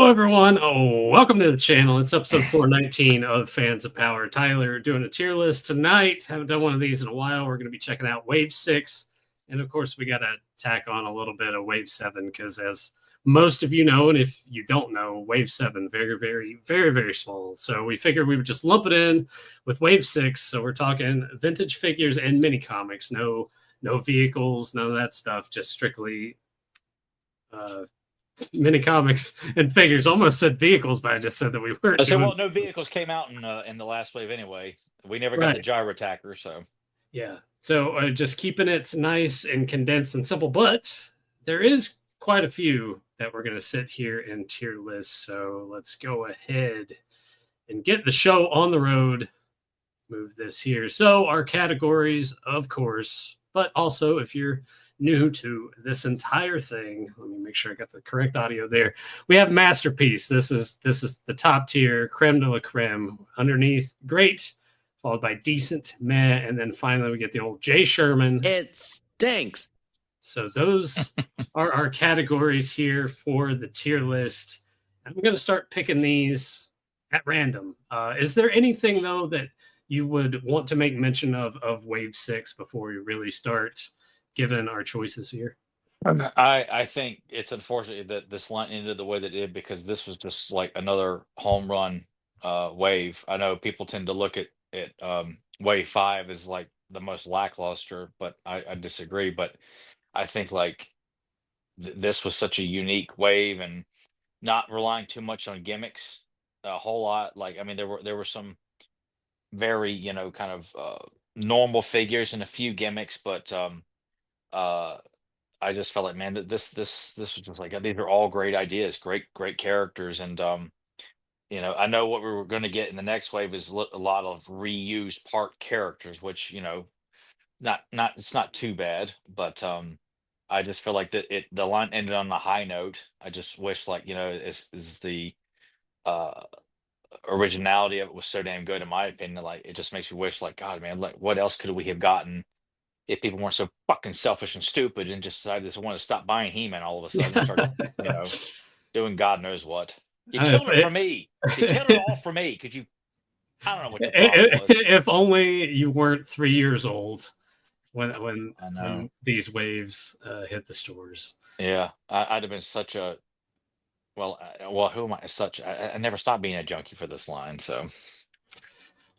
Hello, everyone. Oh, welcome to the channel. It's episode 419 of Fans of Power. Tyler doing a tier list tonight. Haven't done one of these in a while. We're going to be checking out Wave 6. And of course, we got to tack on a little bit of Wave 7 because, as most of you know, and if you don't know, Wave 7, very, very, very, very small. So we figured we would just lump it in with Wave 6. So we're talking vintage figures and mini comics. No vehicles, none of that stuff. Just strictly mini comics and figures. Almost said vehicles, but I just said that we weren't. So, well, no vehicles came out in the last wave anyway. We never got the gyro attacker, so yeah. So just keeping it nice and condensed and simple, but there is quite a few that we're going to sit here and tier list. So let's go ahead and get the show on the road. Move this here. So our categories, of course, but also if you're new to this entire thing, let me make sure I got the correct audio there. We have Masterpiece. This is the top tier, creme de la creme. Underneath, great, followed by decent, meh, and then finally we get the old Jay Sherman. It stinks. So those are our categories here for the tier list. I'm going to start picking these at random. Is there anything though that you would want to make mention of Wave 6 before we really start given our choices here? I think it's unfortunate that this line ended the way that it did, because this was just like another home run wave. I know people tend to look at Wave 5 as like the most lackluster, but I disagree. But I think like this was such a unique wave, and not relying too much on gimmicks a whole lot. Like, I mean, there were some very, kind of normal figures and a few gimmicks, but I just felt like, man, that this was just like, these are all great ideas, great characters. And I know what we were going to get in the next wave is a lot of reused part characters, which, not it's not too bad. But I just feel like the line ended on a high note. I just wish, like, is the uh originality of it was so damn good, in my opinion. Like, it just makes me wish, like, God, man, like, what else could we have gotten if people weren't so fucking selfish and stupid and just decided they wanted to stop buying He-Man all of a sudden and started, doing God knows what. You killed it for me. You killed it all for me. Could you? I don't know what your problem was. If only you weren't 3 years old when these waves hit the stores. Yeah, I'd have been such a well. Who am I? I never stopped being a junkie for this line. So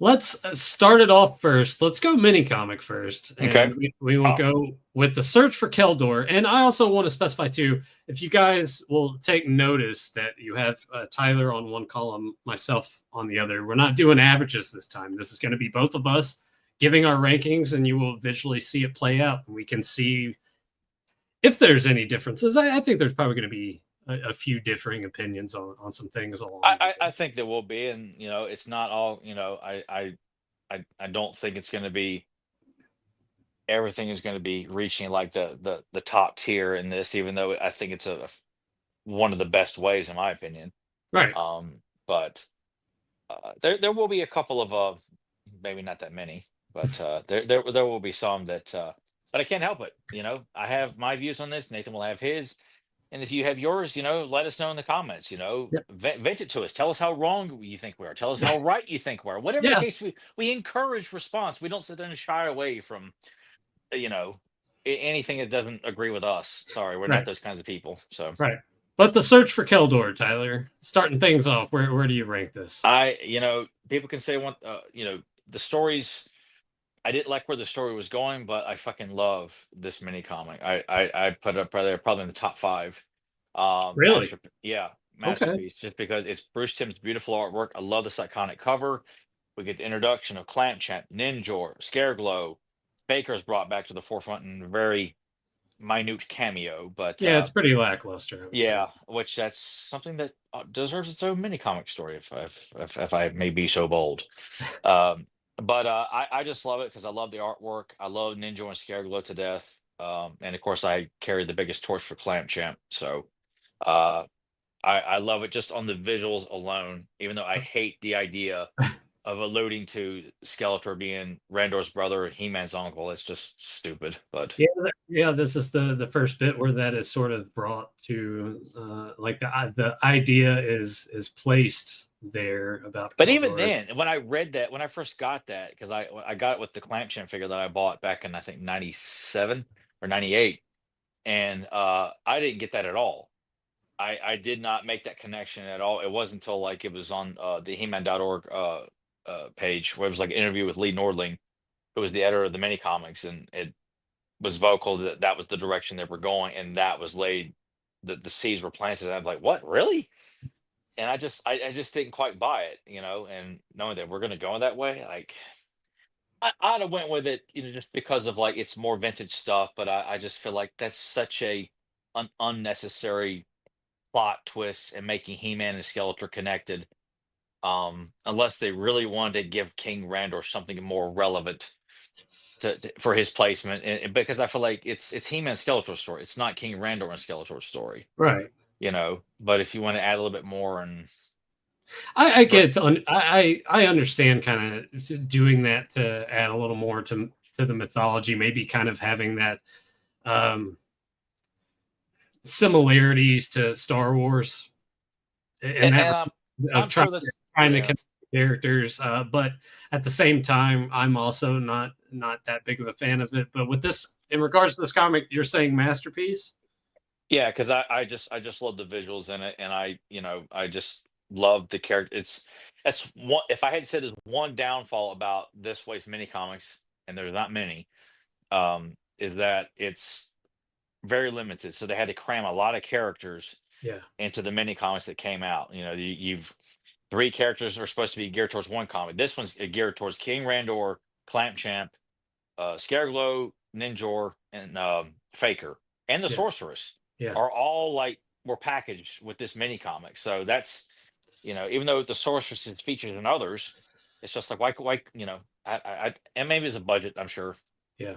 let's start it off first. Let's go mini comic first. Okay. We will go with the search for Keldor. And I also want to specify too, if you guys will take notice that you have Tyler on one column, myself on the other. We're not doing averages this time. This is going to be both of us giving our rankings, and you will visually see it play out. And we can see if there's any differences. I think there's probably going to be a few differing opinions on some things along. I think there will be, and it's not all. I don't think it's going to be. Everything is going to be reaching like the top tier in this, even though I think it's one of the best ways, in my opinion. Right. But there will be a couple of maybe not that many, but there will be some that. But I can't help it. I have my views on this. Nathan will have his. And if you have yours, let us know in the comments. Yep. Vent it to us. Tell us how wrong you think we are. Tell us how right you think we are. Whatever the case, we encourage response. We don't sit there and shy away from, anything that doesn't agree with us. Sorry, we're not those kinds of people. So right. But the search for Keldor, Tyler, starting things off, where do you rank this? People can say the stories I didn't like where the story was going, but I fucking love this mini comic. I put it up probably in the top 5. Really? Yeah, Okay. masterpiece. Just because it's Bruce Timm's beautiful artwork. I love this iconic cover. We get the introduction of Clamp Champ, Ninjor, Scareglow. Baker's brought back to the forefront in a very minute cameo, but Yeah, it's pretty lackluster, I would say. yeah, which that's something that deserves its own mini comic story, if I may be so bold. Um, but I just love it because I love the artwork. I love Ninja and Scareglow to death. And of course, I carry the biggest torch for Clamp Champ. So uh, I love it just on the visuals alone, even though I hate the idea of alluding to Skeletor being Randor's brother, He-Man's uncle. It's just stupid. But Yeah, yeah. This is the first bit where that is sort of brought to, like the idea is placed there about but even Keldor. then, when I read that, when I first got that, because I got it with the Clamp Champ figure that I bought back in I think '97 or '98, and I didn't get that at all. I did not make that connection at all. It wasn't until like it was on the He-Man.org page where it was like an interview with Lee Nordling, who was the editor of the mini comics, and it was vocal that that was the direction they were going, and that was laid, the seeds were planted. And I'm like, what, really? And I just didn't quite buy it, and knowing that we're gonna go that way, like I'd have went with it, just because of like it's more vintage stuff. But I just feel like that's such a unnecessary plot twist and making He-Man and Skeletor connected. Unless they really wanted to give King Randor something more relevant for his placement, because I feel like it's He-Man and Skeletor's story. It's not King Randor and Skeletor's story, Right. But if you want to add a little bit more and I but get on. I understand kind of doing that to add a little more to the mythology. Maybe kind of having that um, similarities to Star Wars in that and I'm of trying sure that's trying to yeah. connect characters. But at the same time, I'm also not that big of a fan of it. But with this, in regards to this comic, you're saying masterpiece. Yeah, because I just love the visuals in it, and I just love the character. That's one. If I had said there's one downfall about this Waste mini comics, and there's not many, is that it's very limited. So they had to cram a lot of characters Yeah, into the mini comics that came out. You've three characters are supposed to be geared towards one comic. This one's geared towards King Randor, Clamp Champ, Scareglow, Ninjor, and Faker, and the yeah, Sorceress yeah. are all like were packaged with this mini comic. So that's even though the Sorceress is featured in others, it's just like why and maybe it's a budget. I'm sure. Yeah.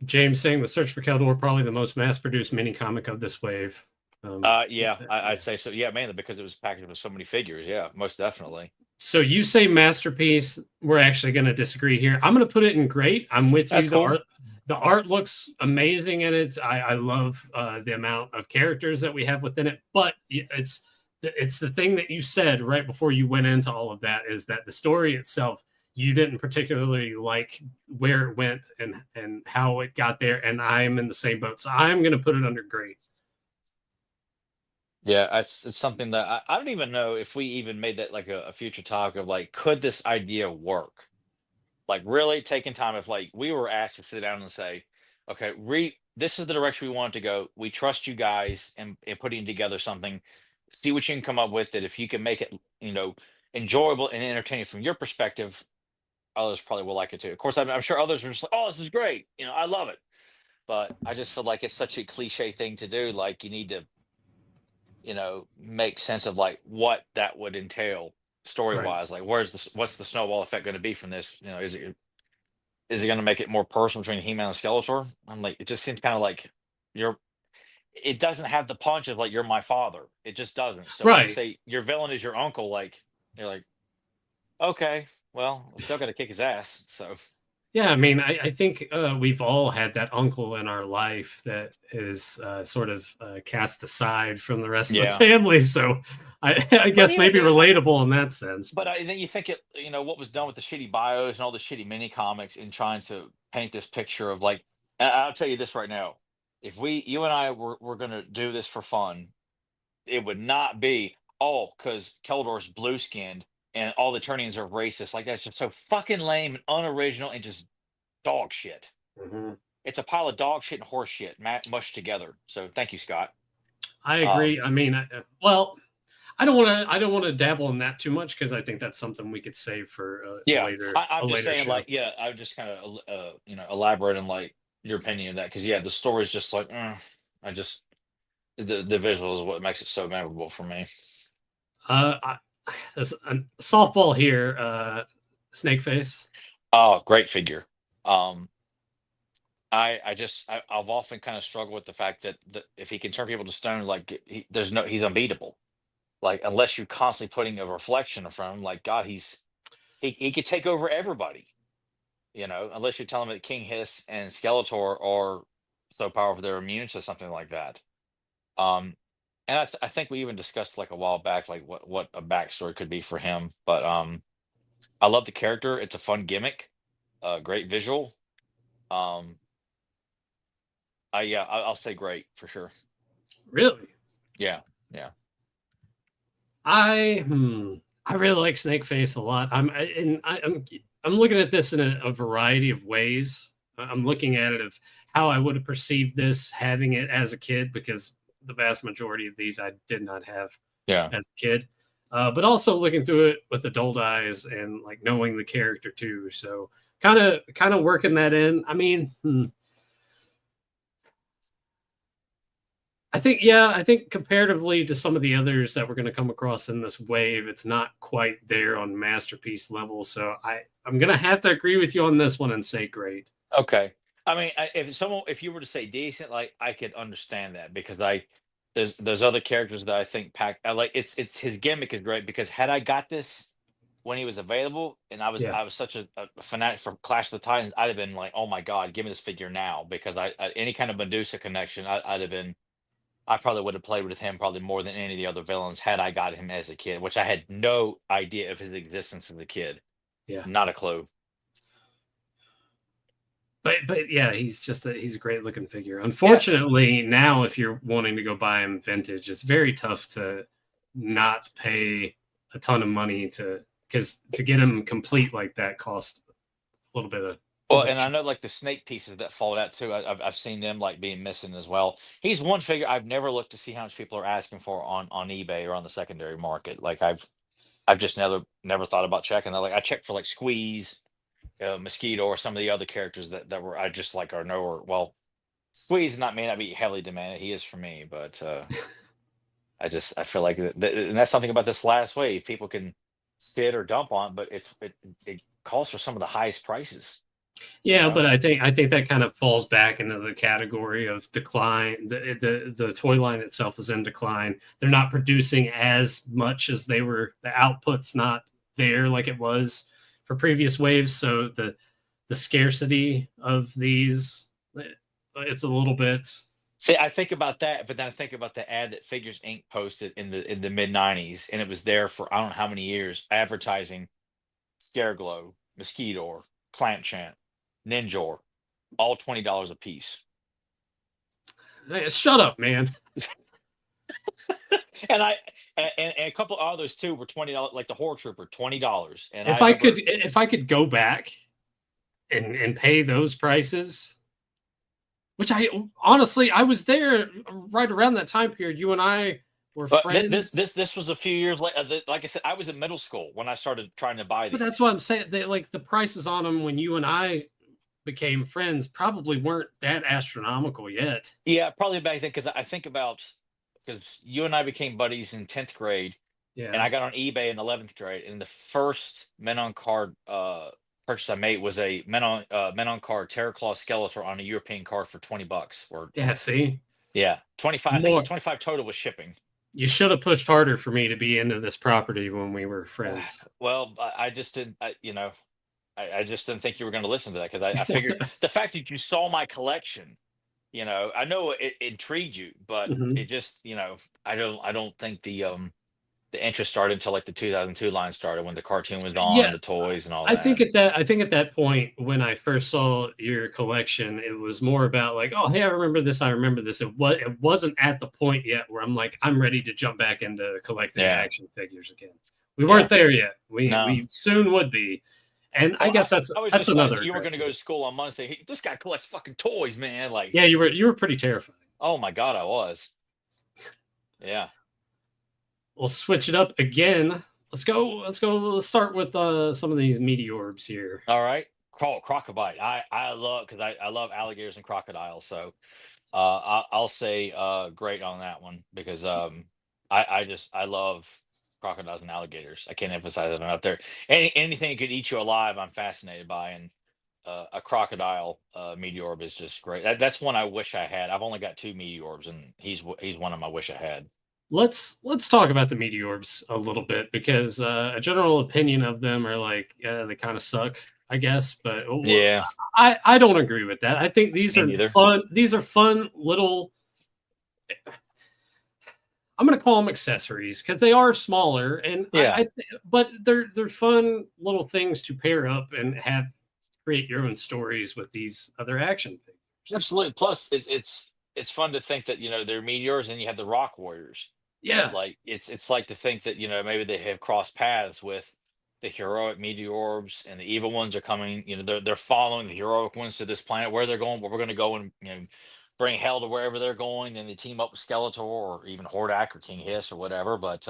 James saying the Search for Keldor probably the most mass-produced mini comic of this wave. Yeah, I'd Yeah. say so. Yeah, mainly because it was packaged with so many figures. Yeah, most definitely. So you say masterpiece. We're actually going to disagree here. I'm going to put it in great. I'm with That's you. cool. The art looks amazing in it. I love the amount of characters that we have within it. But it's the thing that you said right before you went into all of that is that the story itself you didn't particularly like where it went and how it got there. And I am in the same boat. So I'm going to put it under great. Yeah, it's something that I don't even know if we even made that like a future topic of like, could this idea work? Like really taking time if like we were asked to sit down and say, okay, this is the direction we want to go. We trust you guys and putting together something, see what you can come up with that if you can make it, enjoyable and entertaining from your perspective, others probably will like it too. Of course, I'm sure others are just like, oh, this is great. I love it. But I just feel like it's such a cliche thing to do. Like you need to make sense of like what that would entail story Right. wise. Like, what's the snowball effect going to be from this? Is it going to make it more personal between He-Man and Skeletor? I'm like, it just seems kind of like you're. It doesn't have the punch of like you're my father. It just doesn't. So when you Right. say your villain is your uncle, like you're like, okay, well, we still got to kick his ass. So Yeah, I mean, I think we've all had that uncle in our life that is sort of cast aside from the rest of the yeah. family. So I But guess even maybe then, relatable in that sense. but then you think what was done with the shitty bios and all the shitty mini comics in trying to paint this picture of like, I'll tell you this right now. If you and I were going to do this for fun, it would not be, oh, because Keldor's blue skinned and all the Turnians are racist. Like, that's just so fucking lame and unoriginal and just dog shit. Mhm. It's a pile of dog shit and horse shit mushed together. So thank you, Scott. I agree. I mean, well, I don't want to. I don't want to dabble in that too much because I think that's something we could save for Yeah, a I'm just later saying, show. like, yeah, I just kind of, elaborate on like your opinion of that because yeah, the story's just like, I just the visuals is what makes it so memorable for me. I, there's a softball here. Snake Face. Oh, great figure. Um, I've often kind of struggled with the fact that if he can turn people to stone, like he's unbeatable. Like unless you're constantly putting a reflection in front of him, like God, he could take over everybody. Unless you're telling me that King Hiss and Skeletor are so powerful they're immune to something like that. Um, and I think we even discussed like a while back, like what a backstory could be for him. But I love the character. It's a fun gimmick, great visual. Um, I'll say great for sure. Really? Yeah, yeah, I I really like Snake Face a lot. I'm looking at this in a variety of ways. I'm looking at it of how I would have perceived this having it as a kid because the vast majority of these I did not have yeah. as a kid. But also looking through it with adult eyes and like knowing the character too. So kind of working that in. I mean, I think comparatively to some of the others that we're going to come across in this wave, it's not quite there on masterpiece level. So I'm going to have to agree with you on this one and say great. Okay. I mean, if you were to say decent, like I could understand that because there's other characters that I think pack I like it's his gimmick is great because had I got this when he was available and Yeah. I was such a fanatic for Clash of the Titans, I'd have been like, oh my god, give me this figure now because I any kind of Medusa connection, I'd have been I probably would have played with him probably more than any of the other villains had I got him as a kid, which I had no idea of his existence as a kid. Yeah. Not a clue. But yeah, he's a great looking figure. Yeah. Unfortunately, now if you're wanting to go buy him vintage, it's very tough to not pay a ton of money because to get him complete like that costs a little bit of a Well, little bit. and I know like the snake pieces that fall out too. I've seen them like being missing as well. He's one figure I've never looked to see how much people are asking for on eBay or on the secondary market. Like I've just never thought about checking that. Like I checked for like Squeeze, Mosquito, or some of the other characters that were I just like are no or well, Squeeze may not be heavily demanded. He is for me, but I feel like and that's something about this last wave. People can sit or dump on, but it calls for some of the highest prices. You Yeah, know. but I think that kind of falls back into the category of decline. The toy line itself is in decline. They're not producing as much as they were. The output's not there like it was for previous waves. So the scarcity of these, it's a little bit. See, I think about that, but then I think about the ad that Figures Inc. posted in the mid-90s, and it was there for I don't know how many years, advertising Scareglow, Mosquito, Clamp Chant, Ninjor, all $20 a piece. Hey, shut up, man. And and a couple others too were $20, like the Horror Trooper, $20. And If I could go back and pay those prices, which I honestly I was there right around that time period. You and I were but friends. this was a few years later. Like I said, I was in middle school when I started trying to buy But these. that's what I'm saying. They, like the prices on them when you and I became friends probably weren't that astronomical yet. Yeah, probably back then because I think about because you and I became buddies in 10th grade, and Yeah. I got on eBay in 11th grade, and the first Men on Card purchase I made was a Men on Card Terror Claw Skeletor on a European card for $20. Or Yeah. See, yeah, 25. I think it was more. 25 total with shipping. You should have pushed harder for me to be into this property when we were friends. Well, I just didn't. I just didn't think you were going to listen to that because I figured the fact that you saw my collection, I know it intrigued you, but Mhm. it just, I don't think the interest started until like the 2002 line started when the cartoon was on Yeah, and the toys and all I that. think at that point when I first saw your collection, it was more about like, oh hey, I remember this, I remember this. It wasn't at the point yet where I'm like, I'm ready to jump back into collecting Yeah, action figures again. We yeah. weren't there yet. We No, we soon would be. And I Well, guess I was that's just glad another you were regret going to go too. to school on Monday and say, "Hey, this guy collects fucking toys, man." Like, Yeah, you were pretty terrified. oh my God, I was. Yeah. We'll switch it up again. Let's go. Let's go. Let's start with some of these meteorbs here. All right. Crocobite. I love, because I love alligators and crocodiles. So I'll say great on that one, because I love crocodiles and alligators. I can't emphasize it enough. There, anything that could eat you alive, I'm fascinated by, and a crocodile meteorb is just great. That's one I wish I had. I've only got two meteorbs, and he's one of them I wish I had. Let's talk about the meteorbs a little bit because a general opinion of them are like they kind of suck, I guess. But Yeah, I don't agree with that. I think these me are neither. fun. These are fun little. I'm going to call them accessories because they are smaller, and Yeah, but they're fun little things to pair up and have create your own stories with these other action figures. absolutely. Plus, it's fun to think that they're meteors, and you have the rock warriors. Yeah. Like, it's like to think that maybe they have crossed paths with the heroic meteorbs, and the evil ones are coming. They're following the heroic ones to this planet where they're going. Where we're going to go and bring hell to wherever they're going. Then they team up with Skeletor, or even Hordak, or King Hiss, or whatever. But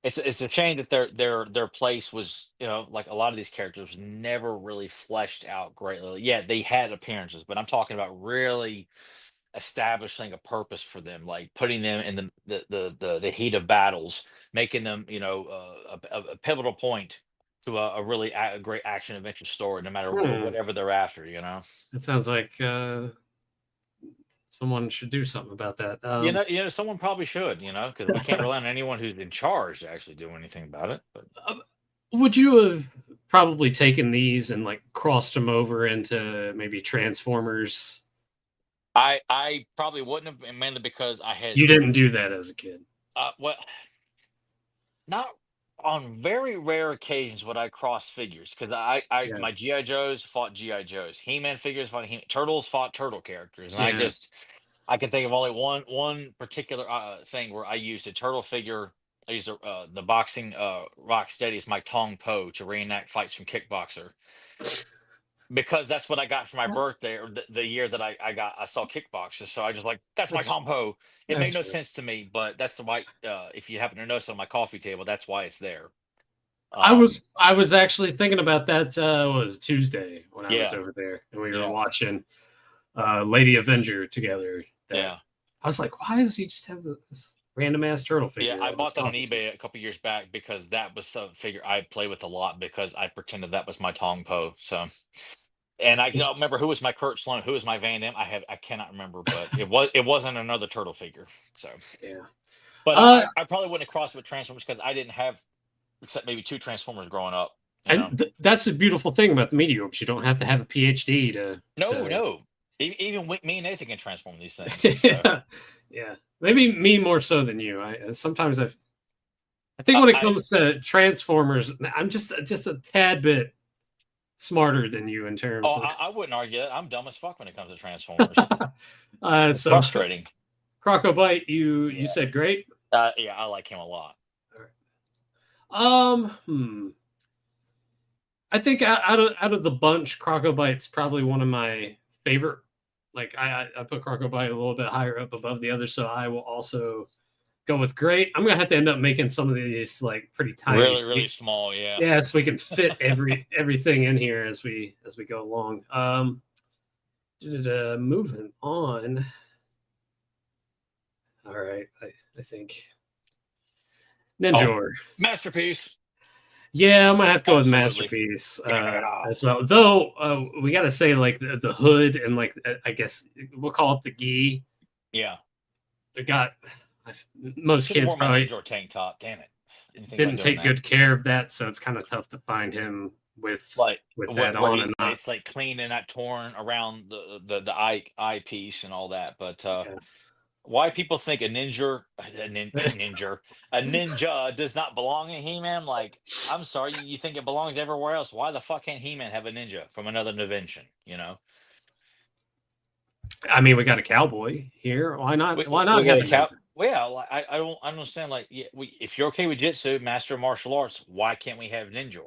it's a shame that their place was, like, a lot of these characters was never really fleshed out greatly. Yeah, they had appearances, but I'm talking about really establishing a purpose for them, like putting them in the heat of battles, making them, a pivotal point to a really a great action adventure story, no matter Hmm. whatever they're after. It sounds like someone should do something about that. Someone probably should, because we can't rely on anyone who's in charge to actually do anything about it. But uh, would you have probably taken these and like crossed them over into maybe Transformers? I probably wouldn't have, mainly because I had You didn't do that as a kid. well, not on very rare occasions would I cross figures, because Yeah. my GI Joes fought GI Joes, He-Man figures fought Turtles fought turtle characters, and Yeah. I can think of only one particular thing where I used a turtle figure. I used the boxing rock steady as my Tong Po to reenact fights from Kickboxer, because that's what I got for my birthday, or the year that I saw Kickboxer. So I just, like, that's my That's compo. It made that's no fair. sense to me, but that's the why. If you happen to notice on my coffee table, that's why it's there. I was actually thinking about that. What was it, Tuesday when I was Yeah, over there and we were yeah, watching Lady Avenger together. That yeah, I was like, why does he just have this random ass turtle yeah. figure I on his bought that on coffee table? eBay a couple years back, because that was a figure I play with a lot, because I pretended that was my Tong Po. So, and I don't remember who was my Kurt Sloan, who was my Van Damme. I cannot remember, but it wasn't another turtle figure. So, Yeah. but Uh, I probably wouldn't have crossed with Transformers, because I didn't have, except maybe two Transformers growing up. and that's the beautiful thing about the meteorbs. You don't have to have a PhD No, to no. Even me and Nathan can transform these things. So yeah, yeah. Maybe me more so than you. I think when it I comes to Transformers, I'm just a tad bit smarter than you in oh terms of. I wouldn't argue that. I'm dumb as fuck when it comes to Transformers. It's So frustrating. Crocobite, you Yeah. said great. Yeah, I like him a lot. I think out of the bunch, Crocobite's probably one of my favorite. Like I put Crocobite a little bit higher up above the others, so I will also go with great. I'm gonna have to end up making some of these like pretty tiny. Really, really small. Yeah. Yeah, so we can fit everything in here as we go along. Moving on. All right, I think Oh, Ninjor. masterpiece. Yeah, I'm gonna have to go with Absolutely. masterpiece Yeah. as well. Though we gotta say like the hood and like I guess we'll call it the gi. Yeah. It got most Should have kids worn my probably Ninja tank top. Damn it. Didn't think about didn't doing take that. good care of that, so it's kind of tough to find him Like, with that where on and he's not. it's like clean and not torn around the eyepiece and all that. But Yeah. why people think a ninja does not belong in He-Man? Like, I'm sorry, you think it belongs everywhere else? Why the fuck can't He-Man have a ninja from another dimension? I mean, we got a cowboy here. Why not? Why We not got have a a ninja? cow. Well, yeah, like, I don't understand. Like, if you're okay with Jitsu, master of martial arts, why can't we have Ninja? You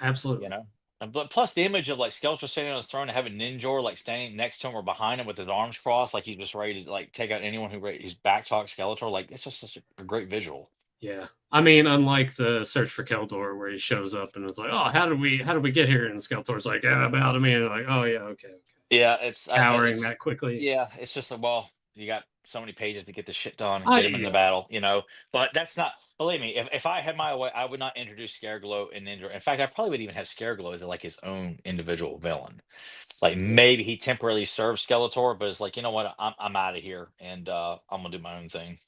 Absolutely. know? But plus the image of like Skeletor standing on his throne and having Ninjor like standing next to him or behind him with his arms crossed, like he's just ready to like take out anyone who's back talk Skeletor. Like it's just such a great visual. Yeah. I mean, unlike the Search for Keldor, where he shows up and it's like, "Oh, how did we get here?" And Skeletor's like, "Yeah, bow to me." And like, "Oh yeah, okay, okay." Yeah, Cowering it's that quickly. yeah, it's just like, well, you got so many pages to get this shit done and I get him in the yeah, battle, you know. But that's not believe me, if I had my way, I would not introduce Scareglow and Ninja. In fact, I probably would even have Scareglow as like his own individual villain. Like yeah, maybe he temporarily serves Skeletor, but it's like, you know what, I'm out of here and I'm gonna do my own thing.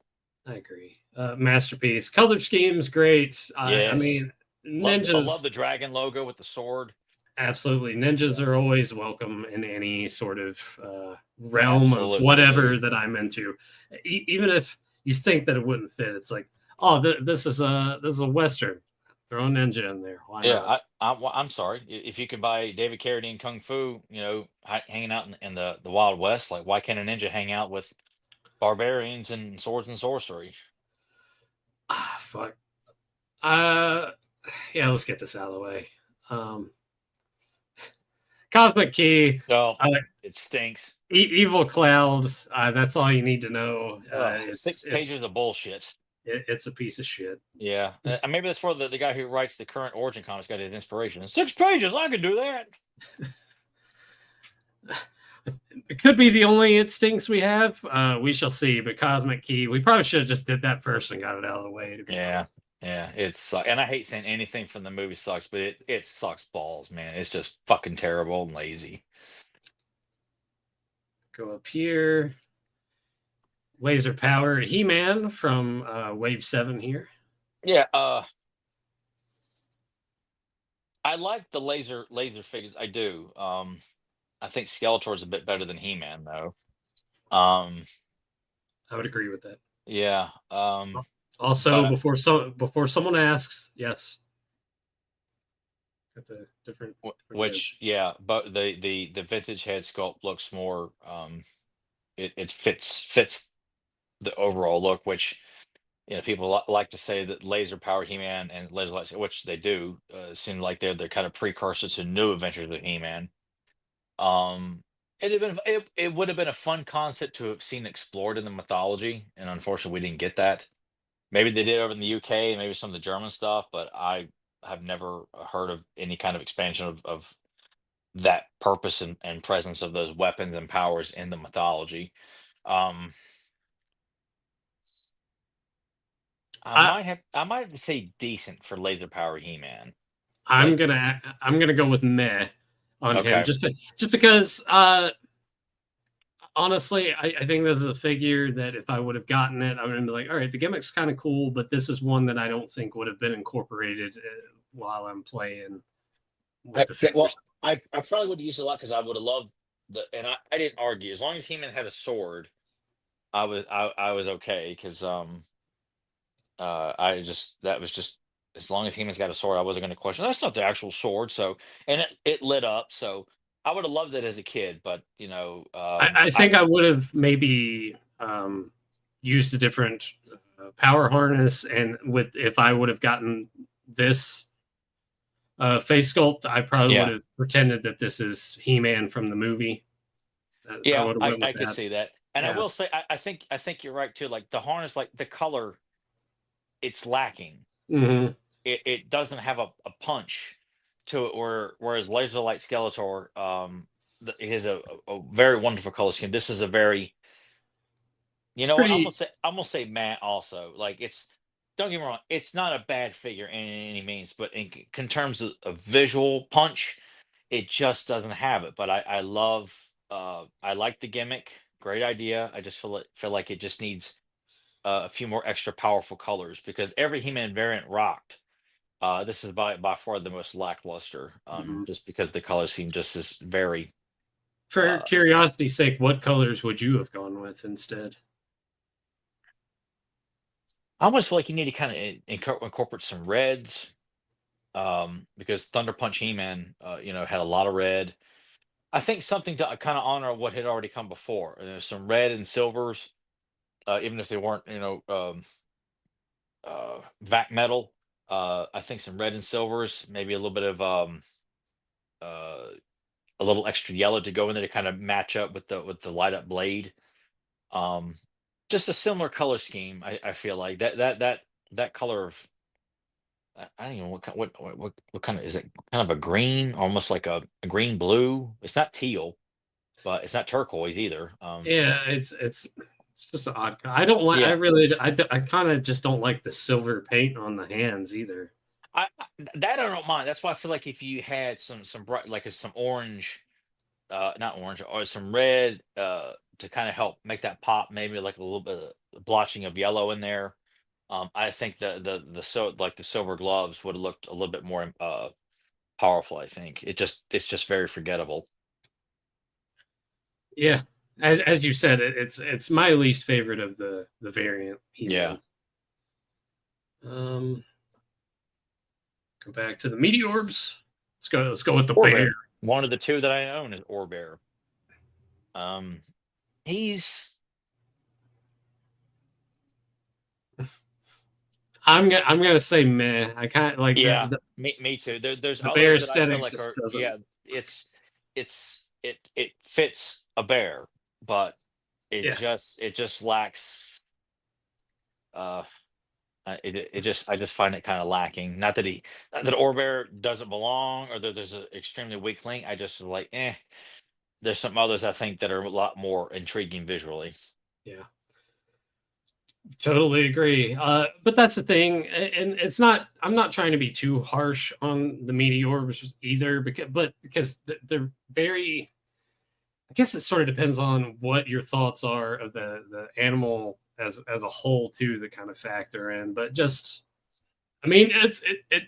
I agree. Masterpiece. Color scheme's great. I Yes. mean, ninjas Love the dragon logo with the sword. absolutely. Ninjas are always welcome in any sort of realm of Absolutely, whatever dude. that I'm into. Even if you think that it wouldn't fit, it's like, oh, this is a western. Throw a ninja in there. Why Yeah, not? I'm sorry. If you can buy David Carradine Kung Fu, you know, hanging out in the Wild West, like why can't a ninja hang out with barbarians and swords and sorcery? Ah, fuck. Uh, yeah. Let's get this out of the way. Um, Cosmic Key, Oh, uh, it stinks. Evil Cloud. That's all you need to know. Ugh, It's six it's pages of bullshit. it's a piece of shit. Yeah, maybe that's where the guy who writes the current Origin comics got his inspiration. 6 pages, I can do that. It could be the only instincts we have. We shall see. But Cosmic Key, we probably should have just did that first and got it out of the way. To be Yeah, honest, yeah, and I hate saying anything from the movie sucks, but it sucks balls, man. It's just fucking terrible and lazy. go up here. Laser Power He Man from Wave 7 here. Yeah, I like the laser figures. I do. I think Skeletor's a bit better than He-Man though. Um, I would agree with that. yeah. Also, But before someone asks, yes, got the different which heads. yeah, but the vintage head sculpt looks more it fits the overall look, which you know people like to say that laser powered He-Man and laser lights, which they do, seem like they're kind of precursors to new adventures of He-Man. Um, it would have been a fun concept to have seen explored in the mythology, and unfortunately, we didn't get that. Maybe they did over in the UK, maybe some of the German stuff, but I have never heard of any kind of expansion of that purpose and presence of those weapons and powers in the mythology. Um, I, I might have to say decent for laser power He-Man. I'm Like, gonna I'm gonna go with meh on him okay, just because honestly I think this is a figure that if I would have gotten it I would have been like, all right, the gimmick's kind of cool, but this is one that I don't think would have been incorporated while I'm playing with the well, figures. I probably would use it a lot because I would have loved and I didn't argue as long as He-Man had a sword. I was okay because I just that was just as long as He-Man's got a sword, I wasn't going to question that's not the actual sword. So and it lit up. So I would have loved it as a kid, but you know, I I think I would have maybe used a different power harness, and with if I would have gotten this face sculpt, I probably would yeah. have pretended that this is He-Man from the movie. I Yeah, would have went with I could that. see that. And I Yeah. will say I think you're right too. Like the harness, like the color, it's lacking. Hmm. It doesn't have a punch to it whereas Laser Light Skeletor, he has a very wonderful color scheme. This is a very you It's know what, pretty. I'm gonna say matte also. Like it's don't get me wrong, it's not a bad figure in any means, but in terms of visual punch, it just doesn't have it. But I love I like the gimmick. Great idea. I just feel like it just needs a few more extra powerful colors because every He-Man variant rocked. This is by far the most lackluster, Mhm. just because the colors seem just as very. For Uh, curiosity's sake, what colors would you have gone with instead? I almost feel like you need to kind of incorporate some reds, because Thunder Punch He-Man, you know, had a lot of red. I think something to kind of honor what had already come before. There's some red and silvers, even if they weren't, you know, vac metal. I think some red and silvers, maybe a little bit of a little extra yellow to go in there to kind of match up with the light up blade. Um, just a similar color scheme. I feel like that color of I don't even know what kind of is it, kind of a green, almost like a green blue. It's not teal, but it's not turquoise either. Yeah, it's just an odd. I don't like. I Yeah, really. I kind of just don't like the silver paint on the hands either. that I don't mind. That's why I feel like if you had some bright, like some orange, not orange, or some red, to kind of help make that pop, maybe like a little bit of blotching of yellow in there. I think the silver gloves would have looked a little bit more powerful. I think it's just very forgettable. Yeah, as you said, it's my least favorite of the variant Yeah, He-Mans. Um, go back to the Meteorbs. Let's go with the or bear. bear. One of the two that I own is or bear. Um, he's I'm gonna say meh. I kind of like Yeah, the me too. There's the bear others that I feel aesthetic like just are, doesn't. yeah, it fits a bear, but Yeah, it just lacks uh I just find it kind of lacking. Not that Orbear doesn't belong or that there's an extremely weak link. I just like there's some others I think that are a lot more intriguing visually. yeah. Totally agree. But that's the thing, and it's not. I'm not trying to be too harsh on the meteors either, because they're very. I guess it sort of depends on what your thoughts are of the animal as a whole too, that kind of factor in. But just, I mean, it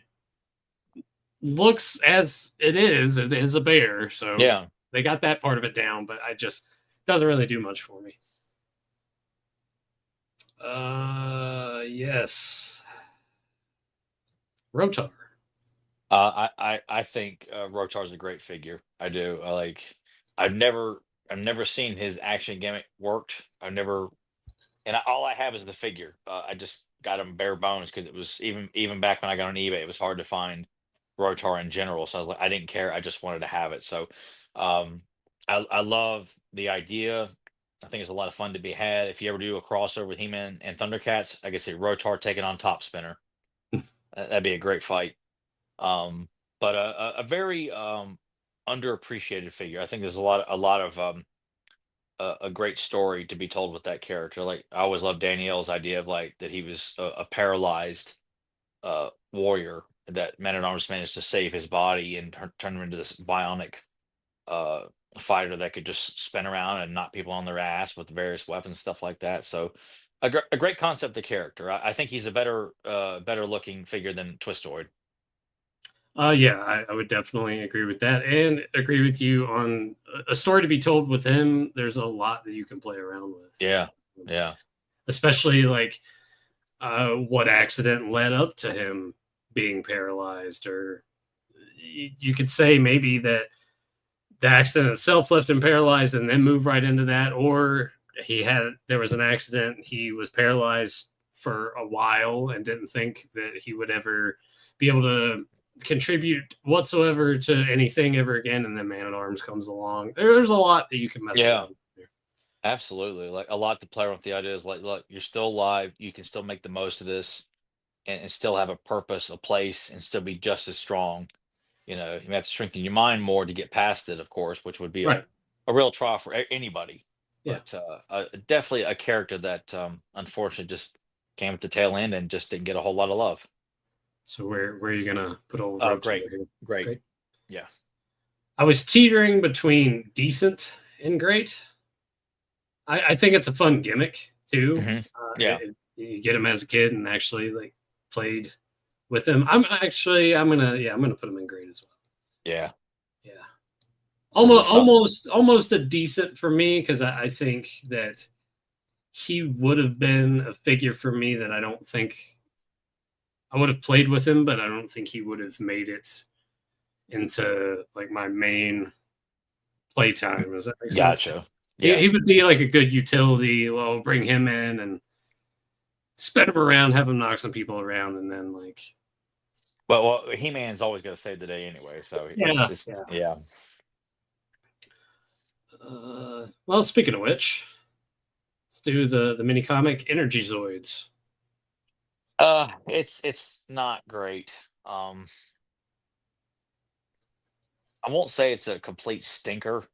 looks as it is. It is a bear, so Yeah. they got that part of it down. But I just doesn't really do much for me. Yes, Rotar. I think Rotar's a great figure. I do. I like. I've never I've never seen his action gimmick worked. I've never, all I have is the figure. I just got him bare bones because it was even back when I got on eBay, it was hard to find Rotar in general. So I was like, I didn't care. I just wanted to have it. So um, I love the idea. I think it's a lot of fun to be had. If you ever do a crossover with He-Man and Thundercats, I could see Rotar taking on Top Spinner. That'd be a great fight. Um, but a very underappreciated figure. I think there's a lot of a great story to be told with that character. Like I always loved Danielle's idea of like that he was a paralyzed warrior that Man at Arms managed to save his body and turn him into this bionic uh, fighter that could just spin around and knock people on their ass with various weapons, stuff like that. So a great concept of character. I think he's a better looking figure than Twistoid. Yeah, I would definitely agree with that, and agree with you on a story to be told with him. There's a lot that you can play around with, Yeah, yeah, especially like what accident led up to him being paralyzed, or you could say maybe that the accident itself left him paralyzed, and then move right into that, or there was an accident, he was paralyzed for a while and didn't think that he would ever be able to contribute whatsoever to anything ever again, and then Man at Arms comes along. There's a lot that you can mess yeah. around with there. Absolutely. Like a lot to play around with the idea is like, look, you're still alive. You can still make the most of this and still have a purpose, a place, and still be just as strong. You may have to strengthen your mind more to get past it, of course, which would be Right. a real trial for anybody. Yeah. But definitely a character that unfortunately just came at the tail end and just didn't get a whole lot of love. So where are you gonna put old Oh, Roach great. here? Great. Great. Yeah. I was teetering between decent and great. I think it's a fun gimmick too. Hmm. Yeah. You get him as a kid and actually like played with him. I'm gonna put him in great as well. Yeah. Yeah, This almost is some, almost a decent for me, because I think that he would have been a figure for me that I don't think I would have played with him, but I don't think he would have made it into like my main playtime. Does that make sense? Gotcha. He, Yeah. he would be like a good utility. Well, bring him in and spin him around, have him knock some people around, and then like Well, He-Man's always gonna save the day anyway, so Yeah, it's yeah. yeah. Well, speaking of which, let's do the mini comic Energy Zoids. It's not great. Um, I won't say it's a complete stinker,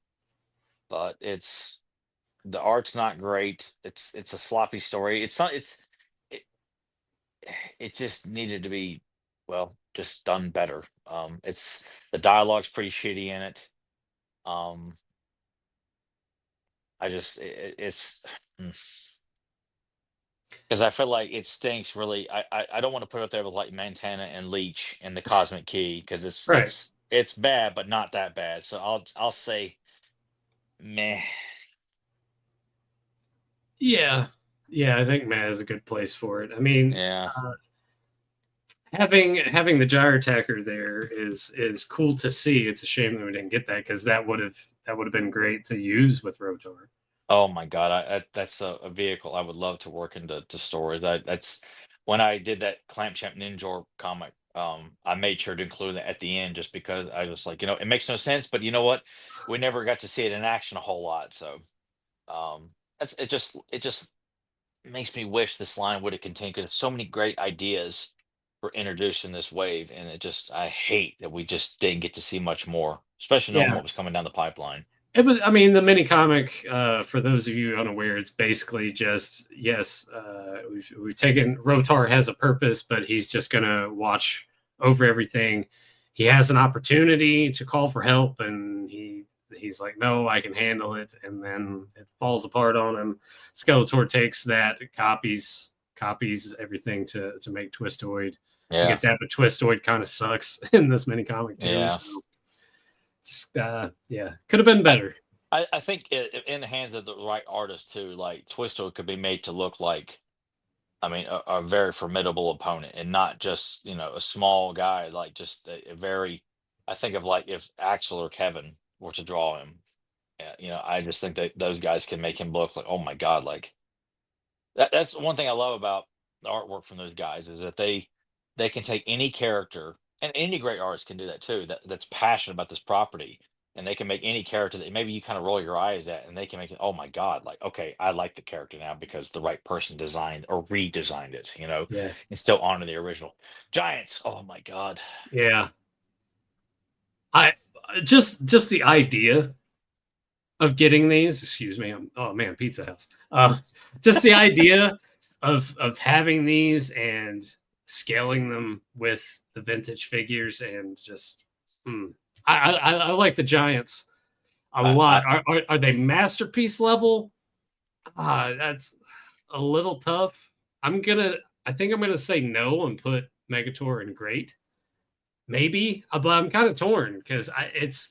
but the art's not great. It's a sloppy story. It's fun. It, it just needed to be, well, just done better. It's the dialogue's pretty shitty in it. Um, I just it's because I feel like it stinks really. I don't want to put it up there with like Montana and Leech and the Cosmic Key because Right. it's bad, but not that bad. So I'll say meh. Yeah. Yeah, I think Matt is a good place for it. I mean, Yeah. having the gyro attacker there is cool to see. It's a shame that we didn't get that because that would have been great to use with Rotor. Oh my God, that's a vehicle I would love to work into to storage. That's when I did that Clamp Champ Ninja comic. I made sure to include that at the end just because I was like, it makes no sense, but you know what? We never got to see it in action a whole lot, so it just makes me wish this line would have continued because so many great ideas were introduced in this wave, and I hate that we just didn't get to see much more, especially knowing Yeah. what was coming down the pipeline. It was, I mean, the mini comic, for those of you unaware, it's basically just, yes, we've taken, Rotar has a purpose, but he's just going to watch over everything. He has an opportunity to call for help, and he's like, no, I can handle it. And then it falls apart on him. Skeletor takes that, copies everything to make Twistoid. We Yeah, get that, but Twistoid kind of sucks in this mini comic too. yeah. So just, yeah, could have been better. I think in the hands of the right artist too, like Twisto could be made to look like, I mean, a very formidable opponent, and not just a small guy, like just a very. I think of like if Axel or Kevin were to draw him, I just think that those guys can make him look like, oh my God, like that's one thing I love about the artwork from those guys is that they can take any character, and any great artist can do that too. That's passionate about this property, and they can make any character that maybe you kind of roll your eyes at, and they can make it. Oh my God! Like, okay, I like the character now because the right person designed or redesigned it. Yeah. And still honor the original. Giants. Oh my God. Yeah. I just the idea of getting these, excuse me. Oh man, Pizza House. Just the idea of having these and scaling them with the vintage figures and just mm, I like the Giants a I lot. Are they masterpiece level? That's a little tough. I think I'm gonna say no and put Megator in great. Maybe, but I'm kind of torn because it's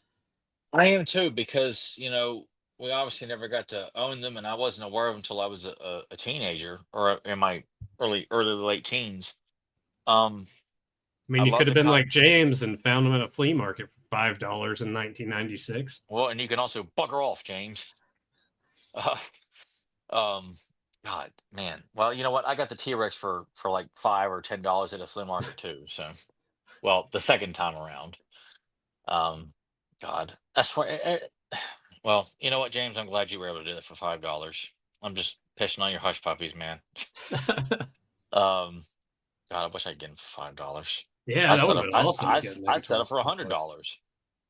I am too because we obviously never got to own them, and I wasn't aware of them until I was a teenager or in my early to late teens. Um, I mean, I you could love have the been con. like James and found them at a flea market for $5 in 1996. Well, and you can also bugger off, James. Uh, um, God, man. Well, you know what? I got the T Rex for like $5 or $10 at a flea market too. So, well, the second time around. Um, God, I swear. Well, you know what, James? I'm glad you were able to do that for $5. I'm just pissing on your hush puppies, man. Um, God, I wish I could get them for $5. Yeah, I that would set have up. been awesome to get I'd settle Megatron for for $5. $100.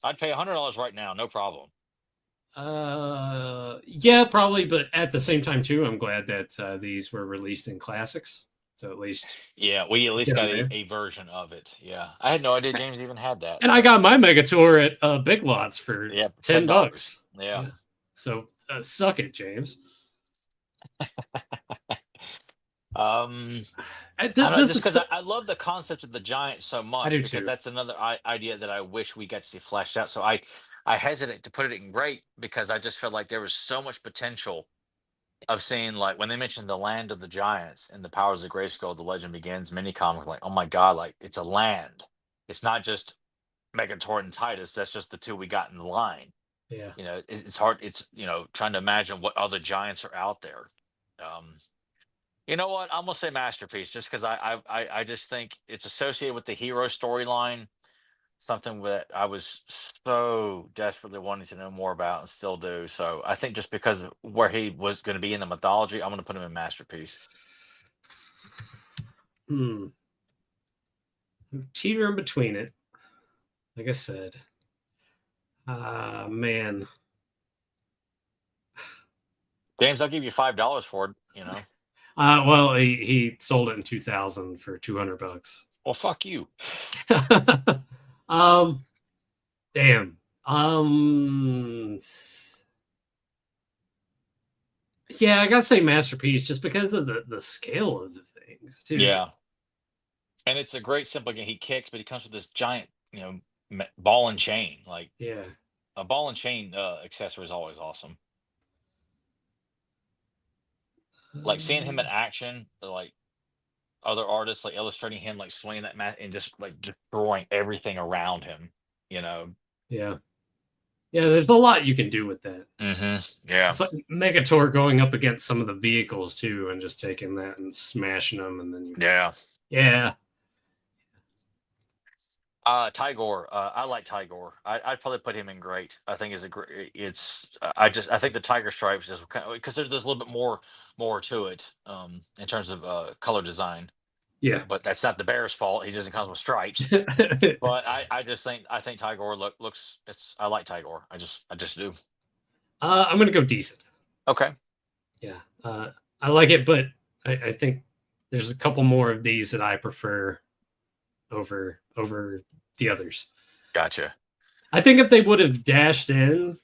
I'd pay $100 right now, no problem. Yeah, probably, but at the same time too, I'm glad that these were released in classics, so at least Yeah, we at least get them got there. a version of it. Yeah, I had no idea James even had that. And I So got my Megatour at Big Lots for yeah, ten $10. bucks. Yeah. Yeah, so suck it, James. Um, I don't know, This just is because I love the concept of the giant so I much do because too. that's another idea that I wish we got to see fleshed out. So I hesitate to put it in great because I just felt like there was so much potential of seeing, like when they mentioned the land of the giants and the powers of Grayskull, the legend begins mini comic, like, oh my God, like it's a land. It's not just Megator and Titus. That's just the two we got in line. Yeah. It's hard. It's trying to imagine what other giants are out there. Um, You know what? I'm gonna say masterpiece, just because I just think it's associated with the hero storyline, something that I was so desperately wanting to know more about and still do. So I think just because of where he was going to be in the mythology, I'm going to put him in masterpiece. Hmm. Teetering between it. Like I said. Man. James, I'll give you $5 for it. Well, he sold it in 2000 for $200. Well, fuck you. um, damn. Um, yeah, I gotta say masterpiece just because of the scale of the things too. Yeah, and it's a great simple game. He kicks, but he comes with this giant, ball and chain. Like Yeah. a ball and chain accessory is always awesome. Like seeing him in Um, action, like other artists like illustrating him like swinging that mat and just like destroying everything around him. You know. yeah. Yeah, there's a lot you can do with that. Yeah. It's like Megator going up against some of the vehicles too, and just taking that and smashing them, and then Yeah. yeah, Tigor. I like Tigor. I'd probably put him in great. I think is a great. I think the Tiger Stripes is kind of because there's a little bit more to it in terms of color design. yeah. But that's not the bear's fault. He doesn't come with stripes. But I think Tigor looks. I like Tigor. I just do. I'm gonna go decent. Okay. Yeah, I like it, but I think there's a couple more of these that I prefer over the others. Gotcha. I think if they would have dashed in,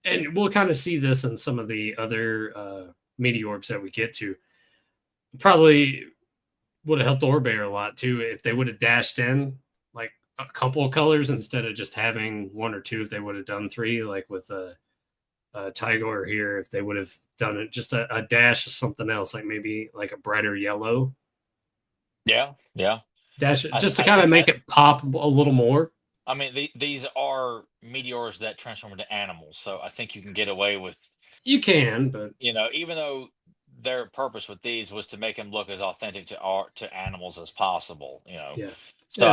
and we'll kind of see this in some of the other meteorbs that we get to, probably would have helped Orbear a lot too if they would have dashed in like a couple of colors instead of just having one or two. If they would have done three, like with Tigor here, if they would have done it just a dash of something else, like maybe like a brighter yellow Yeah. Yeah. dash, I just to I kind of think make it pop a little more. I mean these are meteors that transform into animals, so I think you can get away with. You can, but Even though their purpose with these was to make him look as authentic to art to animals as possible. yeah, So yeah.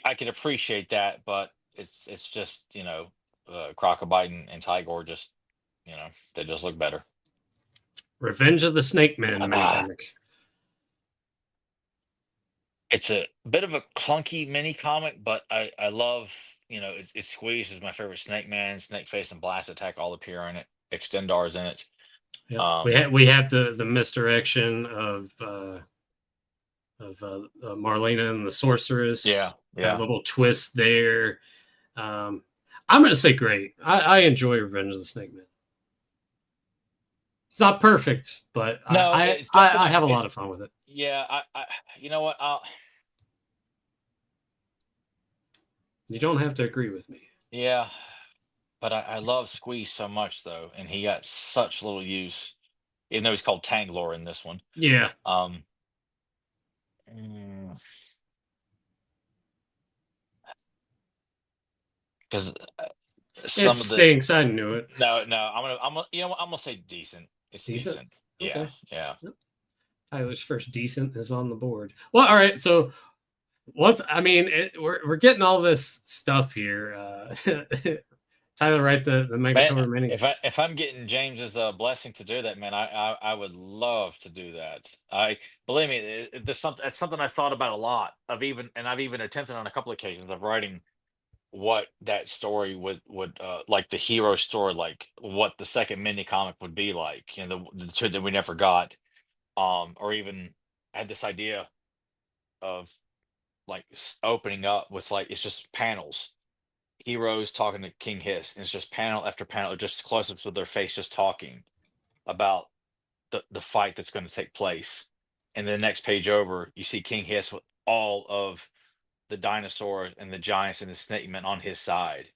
I can appreciate that, but it's just Crocobite and Tigor just they just look better. Revenge of the Snake Men mini Ah, comic. it's a bit of a clunky mini comic, but I love it squeezes my favorite Snake Man, Snake Face, and Blast Attack all appear in it. Extendar's in it. Yep, Um, we have the misdirection of Marlena and the Sorceress. yeah, That yeah. little twist there. Um, I'm going to say great. I enjoy Revenge of the Snake Man. It's not perfect, but No, I, it's I, definitely I not. have a lot It's of fun with it. Yeah, you know what? You don't have to agree with me. Yeah, but I love Squeeze so much though, and he got such little use, even though he's called Tanglor in this one. Yeah, Um, because it some of the stinks. I knew it. no, no, I'm gonna say decent. It's Decent. decent. Yeah, Okay. yeah. Yep. Tyler's first decent is on the board. Well, all right. So we're getting all this stuff here. Tyler, write the Man, Megator mini. if I'm getting James's blessing to do that, man, I would love to do that. I believe me, there's something that's something I thought about a lot and I've even attempted on a couple of occasions of writing what that story would like the hero story, like what the second mini comic would be like, the two that we never got. Or even I had this idea of like opening up with like it's just panels heroes talking to King Hiss, and it's just panel after panel, just close-ups with their face just talking about the fight that's going to take place. And the next page over, you see King Hiss with all of the dinosaurs and the giants and the snake men on his side.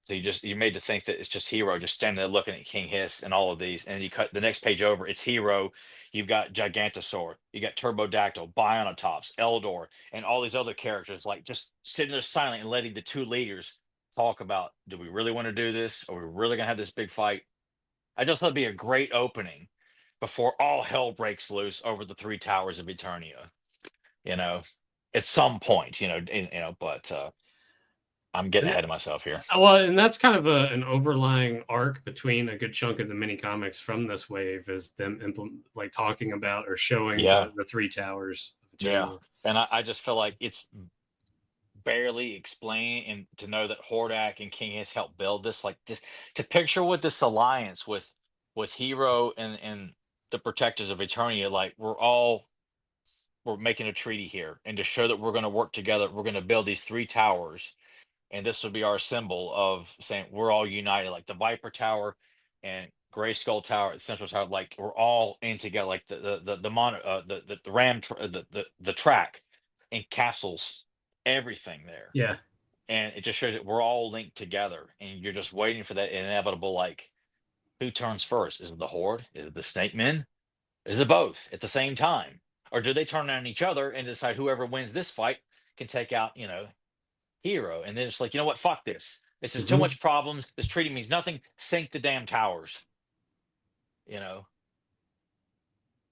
So you're made to think that it's just Hero just standing there looking at King Hiss and all of these. And you cut the next page over, it's Hero. You've got Gigantosaur, you got Turbodactyl, Bionatops, Eldor, and all these other characters like just sitting there silent and letting the two leaders talk about, do we really want to do this? Are we really gonna have this big fight? I just thought it'd be a great opening before all hell breaks loose over the three towers of Eternia. You know, at some point, but I'm getting And ahead of myself here. well, and that's kind of an overlying arc between a good chunk of the mini comics from this wave is them like talking about or showing Yeah, the three towers of yeah, Eternia. and I just feel like it's barely explained, and to know that Hordak and King has helped build this, like, just to picture what this alliance with Hero and the Protectors of Eternia, like, we're making a treaty here, and to show that we're going to work together, we're going to build these three towers, and this will be our symbol of saying we're all united, like the Viper Tower and Gray Skull Tower, the Central Tower, like we're all in together, like the ram the track encapsulates everything there, Yeah. and it just shows that we're all linked together, and you're just waiting for that inevitable, like, who turns first? Is it the Horde? Is it the Snake Men? Is it both at the same time? Or do they turn on each other and decide whoever wins this fight can take out, Hero? And then it's like, you know what? Fuck this. This is too Hmm. much problems. This treaty means nothing. Sink the damn towers. You know,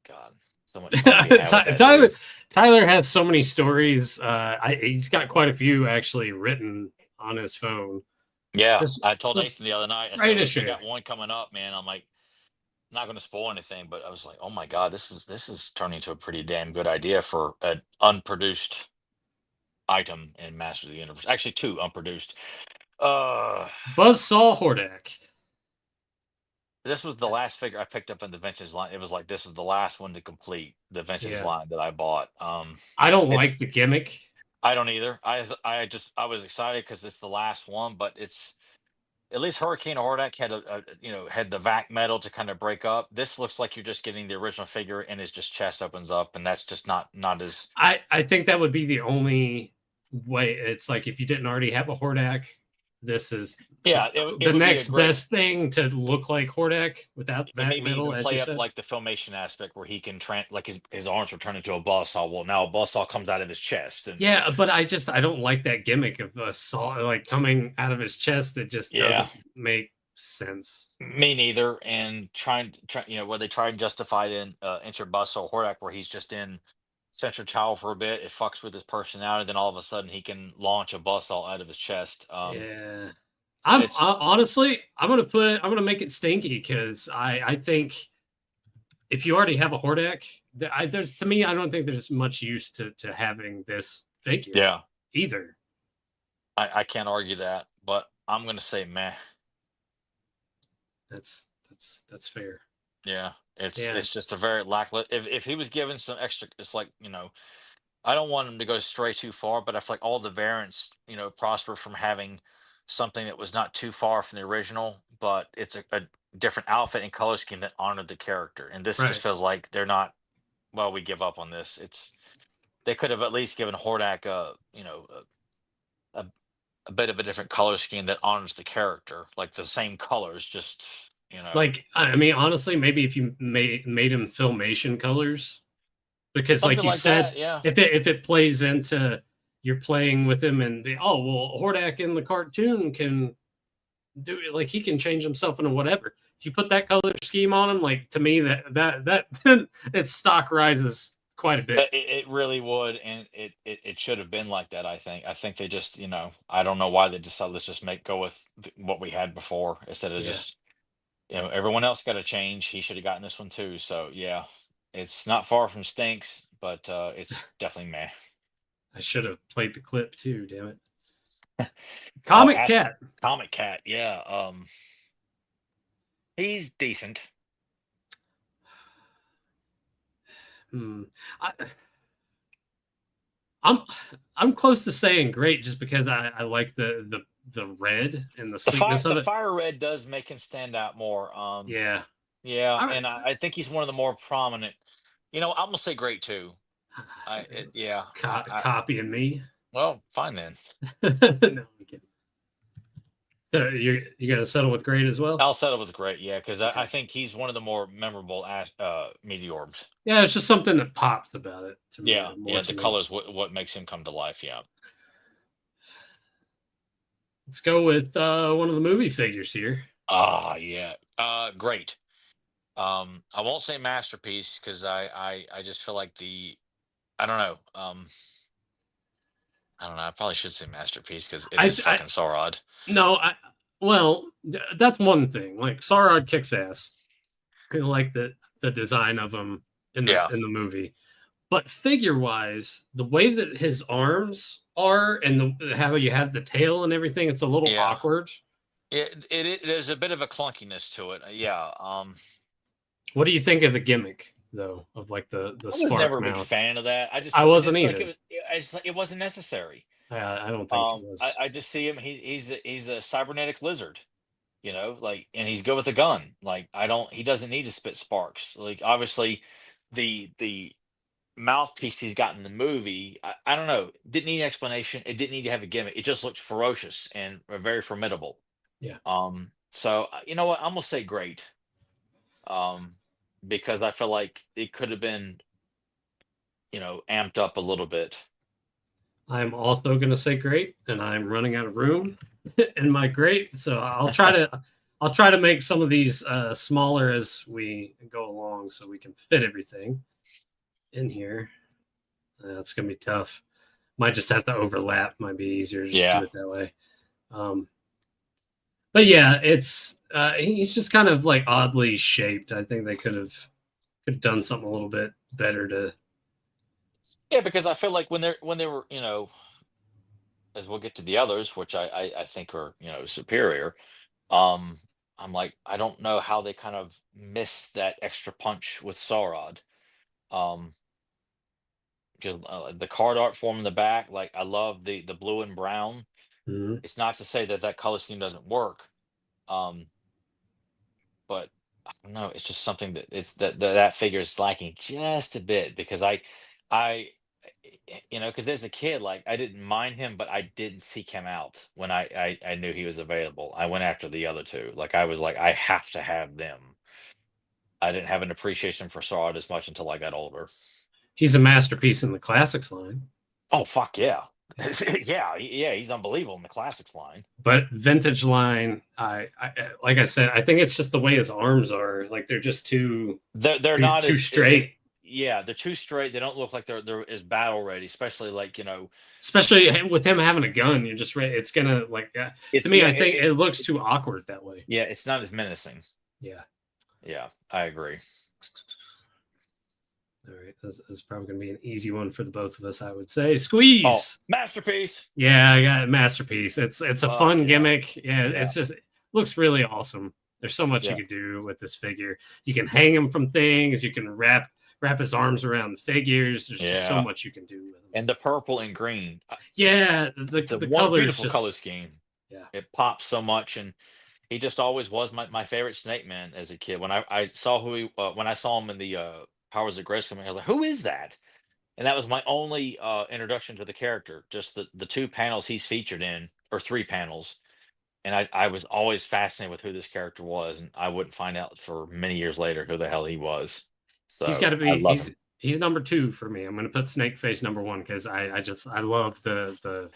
God, so much fun to be had with that Tyler dude. Tyler has so many stories. He's got quite a few actually written on his phone. Yeah, Just I told just Nathan the other night. I ready said, to "Look, we share. got one coming up, man." I'm like, not going to spoil anything, but I was like, "Oh my God, this is turning into a pretty damn good idea for an unproduced item in Master of the Universe. Actually, two unproduced. Uh, Buzzsaw Hordak. this was the last figure I picked up in the vintage line. It was like this was the last one to complete the vintage Yeah. line that I bought. I don't It's like the gimmick. I don't either. I was excited because it's the last one, but it's at least Hurricane Hordak had had the vac metal to kind of break up. This looks like you're just getting the original figure, and his just chest opens up, and that's just not as I think that would be the only way. It's like if you didn't already have a Hordak, this is yeah. It the would be a next great. best thing to look like Hordak without And that maybe metal, even as you play up said. like the filmation aspect where he can like his arms were turned into a buzzsaw. Well, now a buzzsaw comes out of his chest, and Yeah, but I don't like that gimmick of a saw like coming out of his chest. It just yeah, doesn't make sense. me neither. And where they try and justify it in Enter Buzzsaw Hordak, where he's just in Central Tower for a bit, it fucks with his personality. Then all of a sudden, he can launch a buzzsaw out of his chest. Yeah, It's honestly, I'm gonna make it stinky because I think if you already have a Hordak, there's to me I don't think there's much use to having this figure yeah, either. I can't argue that, but I'm gonna say meh. That's fair. Yeah, it's Yeah, it's just a very lackluster. If he was given some extra, it's like, I don't want him to go stray too far, but I feel like all the variants, prosper from having something that was not too far from the original, but it's a different outfit and color scheme that honored the character. And this just right. feels like they're not. Well, we give up on this. They could have at least given Hordak a, a bit of a different color scheme that honors the character, like the same colors, just Like I mean, honestly, maybe if you made him Filmation colors, because like something you like said, that. Yeah, if it plays into you're playing with him and oh well, Hordak in the cartoon can do it like he can change himself into whatever. If you put that color scheme on him, like to me that its stock rises quite a bit. it really would, and it should have been like that. I think they just, I don't know why they decided let's just go with what we had before instead of Yeah, just, everyone else got a change. He should have gotten this one too. So yeah, it's not far from stinks, but it's definitely meh. I should have played the clip too. Damn it, Oh, Comic Cat. Comic Cat, yeah. He's decent. Hmm. I, I'm I'm close to saying great just because I like the red and the sleekness The of it. fire red does make him stand out more. Yeah, Yeah, I, and I think he's one of the more prominent. I'm gonna say great too. Yeah. copying me. Well, fine then. No, I'm kidding. So you're gonna settle with great as well. I'll settle with great, yeah, because I Okay. think he's one of the more memorable meteorbs. Yeah, it's just something that pops about it to me Yeah, more yeah, to the me. colors what makes him come to life. Yeah. Let's go with one of the movie figures here. Ah, yeah. Great. I won't say masterpiece because I just feel like I don't know. I don't know. I probably should say masterpiece because it is I fucking Saurod. no, well, that's one thing. Like Sauron kicks ass. I like the design of him Yeah, in the movie. But figure wise, the way that his arms are and how you have the tail and everything, it's a little yeah. awkward. There's a bit of a clunkiness to it. Yeah. What do you think of the gimmick though of like the I was spark never a big mouth? fan of that. I I wasn't just feel like either. I just it wasn't necessary. I don't think it was. I just see him. He's a cybernetic lizard, like, and he's good with a gun. Like, I don't. He doesn't need to spit sparks. Like, obviously, the mouthpiece he's got in the movie, I don't know. Didn't need an explanation. It didn't need to have a gimmick. It just looked ferocious and very formidable. Yeah, So you know what? I'm gonna say great. Um, because I feel like it could have been, amped up a little bit. I'm also gonna say great, and I'm running out of room in my great, so I'll try to make some of these smaller as we go along, so we can fit everything in here. It's gonna be tough. Might just have to overlap. Might be easier to just do Yeah. it that way. Um, but yeah, it's he's just kind of like oddly shaped. I think they could have done something a little bit better to. Yeah, because I feel like when they were, as we'll get to the others, which I think are, superior. Um, I'm like, I don't know how they kind of missed that extra punch with Saurod. Um, 'Cause, the card art form in the back, like, I love the blue and brown. Mhm. It's not to say that that color scheme doesn't work, um, but I don't know. It's just something that it's that figure is lacking just a bit because I, because there's a kid, like, I didn't mind him, but I didn't seek him out when I knew he was available. I went after the other two. Like, I was like, I have to have them. I didn't have an appreciation for Sard as much until I got older. He's a masterpiece in the classics line. Oh, fuck yeah. Yeah, yeah, he's unbelievable in the classics line. But vintage line, like I said, I think it's just the way his arms are. Like they're just They're not too as straight. yeah, they're too straight. They don't look like they're as battle ready, especially like, Especially with him having a gun, you're just ready. It's gonna like to it's me. yeah, I think it looks too awkward that way. yeah, it's not as menacing. Yeah. Yeah, I agree. All right. This is probably gonna be an easy one for the both of us. I would say Oh, squeeze. masterpiece. Yeah, I got a masterpiece. It's a Fuck fun yeah. gimmick. Yeah, Yeah. it's just it looks really awesome. There's so much you Yeah. could do with this figure. You can hang him from things. You can wrap his arms around figures. There's just so Yeah. much you can do with him. And the purple and green. Yeah, It's a the one colors beautiful just color scheme. yeah. It pops so much, and he just always was my favorite Snake Man as a kid. I saw when I saw him in the Powers of Grace coming, I was like, who is that? And that was my only introduction to the character. Just the two panels he's featured in, or three panels, and I was always fascinated with who this character was, and I wouldn't find out for many years later who the hell he was. He's got So to I be love him. he's number 2 for me. I'm going to put Snake Face number 1 because I love the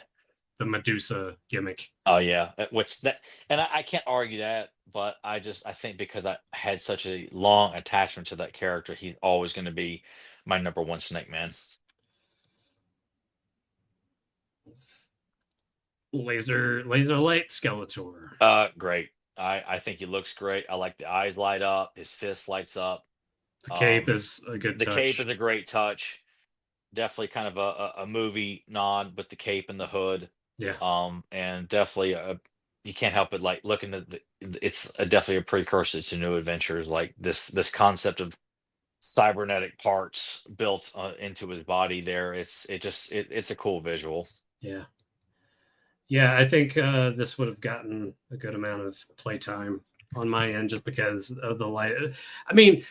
Medusa gimmick. Oh yeah, and I can't argue that, but I think because I had such a long attachment to that character, he's always going to be my number one Snake Man. Laser light Skeletor. Great. I think he looks great. I like the eyes light up, his fist lights up. The cape Um, is a good the cape touch. is a great touch. Definitely kind of a movie nod with the cape and the hood. Yeah. And definitely you can't help but like looking at it's definitely a precursor to New Adventures, like this concept of cybernetic parts built into his body there. It's a cool visual. Yeah. Yeah, I think this would have gotten a good amount of playtime on my end just because of the light. I mean,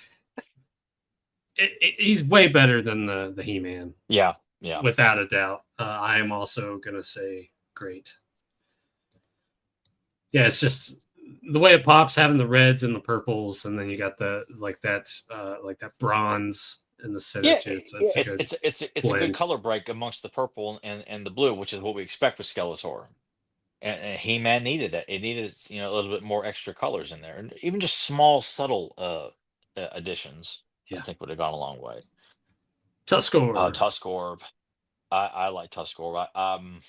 he's way better than the He-Man, Yeah, yeah. without a doubt. I am also gonna say great. Yeah, it's just the way it pops, having the reds and the purples, and then you got the like that bronze in the center Yeah, too. So yeah, it's a good it's a good blend. color break amongst the purple and the blue, which is what we expect with Skeletor. And He-Man needed that. It needed, a little bit more extra colors in there, and even just small, subtle additions, I Yeah. think would have gone a long way. Tuskor. Tusk Orb. I like Tusk Orb. I'm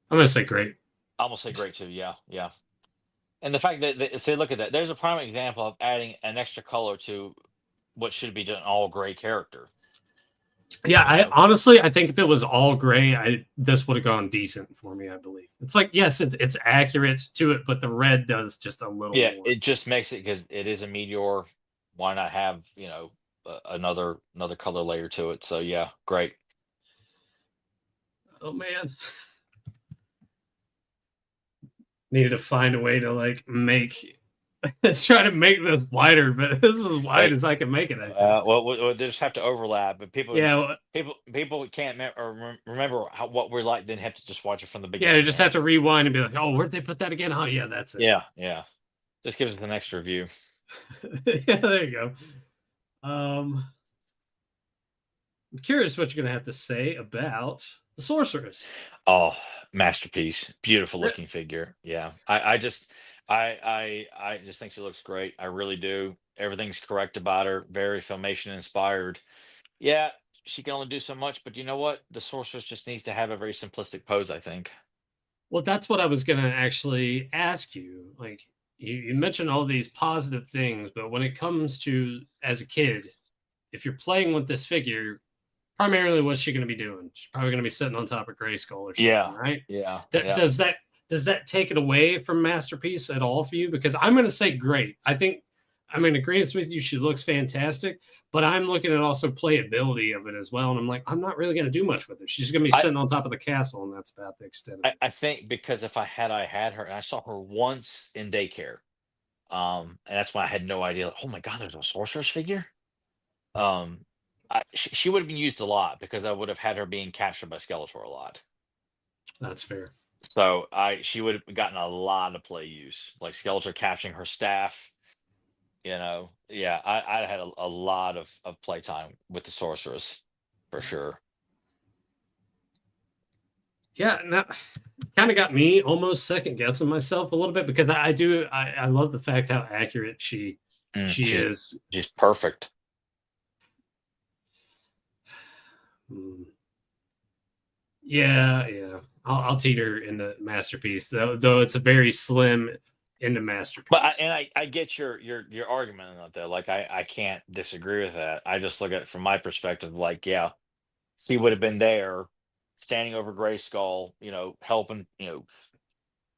gonna say great. I almost say great too. Yeah, yeah. And the fact that see, look at that. There's a prime example of adding an extra color to what should be an all gray character. Yeah, You I know, honestly I think if it was all gray, I this would have gone decent for me. I believe it's like yes, it's accurate to it, but the red does just a little yeah, more. it just makes it because it is a meteor. Why not have another color layer to it? So yeah, great. Oh man, needed to find a way to like make try to make this wider, but this is as wide Hey, as I can make it. I think. well, they just have to overlap, but Yeah, well, people can't remember what we're like. Then have to just watch it from the yeah. You beginning. just Man. have to rewind and be like, oh, where'd they put that again? Oh, yeah, that's it. Yeah, yeah. Just give us an extra view. Yeah, there you go. Um, I'm curious what you're gonna have to say about the sorceress. Oh, masterpiece. Beautiful looking figure. Yeah. I just think she looks great. I really do. Everything's correct about her. Very Filmation inspired. Yeah, she can only do so much, but you know what? The sorceress just needs to have a very simplistic pose, I think. Well, that's what I was gonna actually ask you. Like you mentioned all these positive things, but when it comes to as a kid, if you're playing with this figure, primarily what's she gonna be doing? She's probably gonna be sitting on top of Grayskull or something, Yeah. right? Yeah. That Yeah. does that take it away from Masterpiece at all for you? Because I'm gonna say great. I think I'm in agreement with you. She looks fantastic, but I'm looking at also playability of it as well. And I'm like, I'm not really going to do much with her. She's going to be I sitting on top of the castle, and that's about the extent of I, it. I think because if I had her and I saw her once in daycare, and that's why I had no idea. Oh my God, there's a sorceress figure. Um, she would have been used a lot because I would have had her being captured by Skeletor a lot. That's fair. So she would have gotten a lot of play use, like Skeletor capturing her staff. Yeah, I had a lot of playtime with the sorceress for sure. Yeah, no, kind of got me almost second guessing myself a little bit because I love the fact how accurate Mm, she she's is. she's perfect. Hmm. Yeah, yeah. I'll teeter into masterpiece though it's a very slim into But I, masterpiece. and I get your argument on that though. Like I can't disagree with that. I just look at it from my perspective. Like yeah, she would have been there, standing over Grayskull. Helping.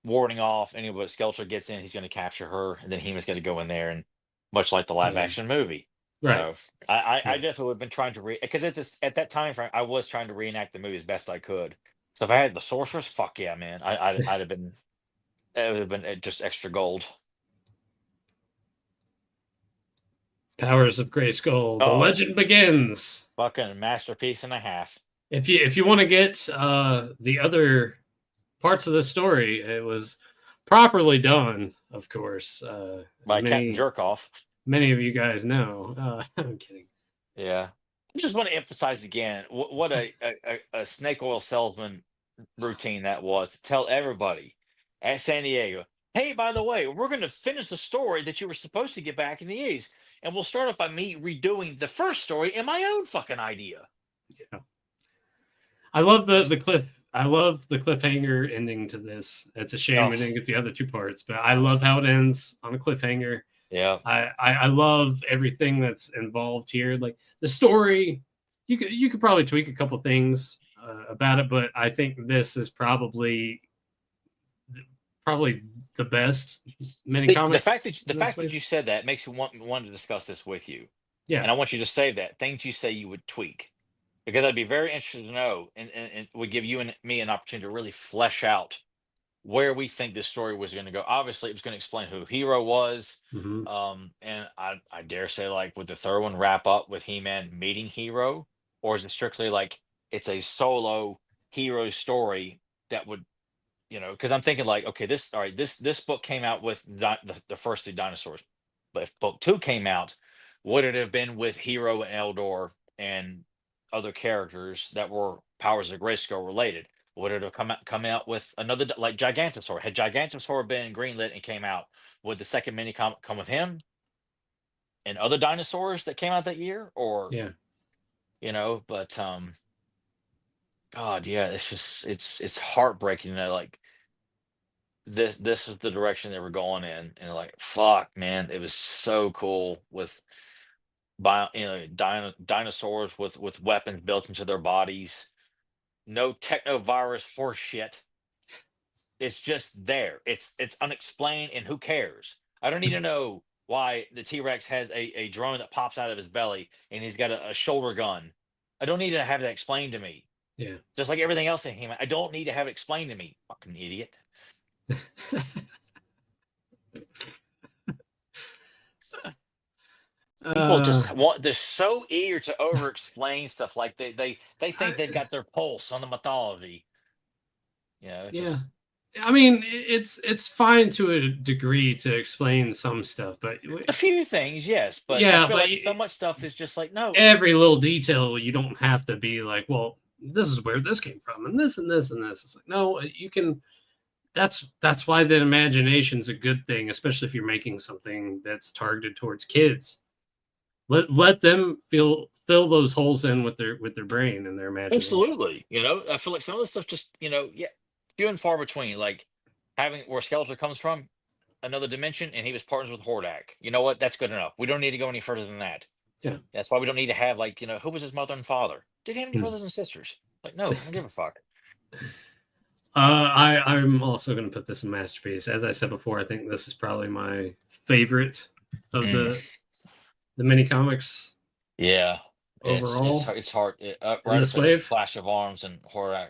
Warding off anybody Skeletor gets in, he's going to capture her, and then He-Man's going to go in there, and much like the live Yeah. action movie. Right. So I Right. definitely would have been trying to because at that time frame, I was trying to reenact the movie as best I could. So if I had the sorceress, fuck yeah, man, I'd have been it would have been just extra gold. Powers of Grayskull. The Oh, legend begins. fucking masterpiece and a half. If you want to get the other parts of the story, it was properly done, of course. As By Captain many Jerkoff. many of you guys know. I'm kidding. Yeah. I just want to emphasize again what a snake oil salesman routine that was to tell everybody at San Diego, hey, by the way, we're going to finish the story that you were supposed to get back in the 80s. And we'll start off by me redoing the first story in my own fucking idea. Yeah. I love the Just, cliff. I love the cliffhanger ending to this. It's a shame oh, we didn't get the other two parts, but I love how it ends on a cliffhanger. yeah. I love everything that's involved here. Like the story, you could probably tweak a couple things about it, but I think this is probably the best mini See, comic the in this fact that way. you said that makes me want to discuss this with you. Yeah, And I want you to say that things you say you would tweak because I'd be very interested to know and would give you and me an opportunity to really flesh out where we think this story was going to go. Obviously, it was going to explain who Hero was. hmm And I dare say, like, would the third one wrap up with He-Man meeting Hero, or is it strictly like it's a solo hero story that would, because I'm thinking like, okay, this all right, this book came out with the first two dinosaurs, but if book two came out, would it have been with Hero and Eldor and other characters that were Powers of Grayskull related? Would it have come out with another like Gigantosaur? Had Gigantosaur been greenlit and came out, would the second mini comic come with him? and other dinosaurs that came out that year, or Yeah. but God, yeah, it's just it's heartbreaking that like this is the direction they were going in, and like fuck, man, it was so cool with dinosaurs with weapons built into their bodies, no techno virus horse shit. It's just there. It's unexplained, and who cares? I don't need to know why the T-Rex has a drone that pops out of his belly and he's got a shoulder gun. I don't need to have that explained to me. Yeah. Just like everything else in He-Man, I don't need to have it explained to me. Fucking idiot. People uh, just want they're so eager to over explain stuff, like they think I, they've got their pulse on the mythology. It yeah. just I mean, it's fine to a degree to explain some stuff, but a few things, yes, but I yeah, feel but like so much stuff is just like, no, every little detail you don't have to be like, well, this is where this came from, and this and this and this. It's like, no, you can. That's why the imagination's a good thing, especially if you're making something that's targeted towards kids. Let them fill those holes in with their brain and their imagination. absolutely. I feel like some of the stuff just, yeah, few and far between. Like having where Skeletor comes from, another dimension, and he was partners with Hordak. You know what? That's good enough. We don't need to go any further than that. Yeah. That's why we don't need to have like, who was his mother and father? Did he have any Hmm. brothers and sisters? Like, no, I don't give a fuck. I'm also going to put this in masterpiece. As I said before, I think this is probably my favorite of Mm, the mini comics yeah, overall it's hard. in Right this up there with wave. Flash of Arms and Hordak.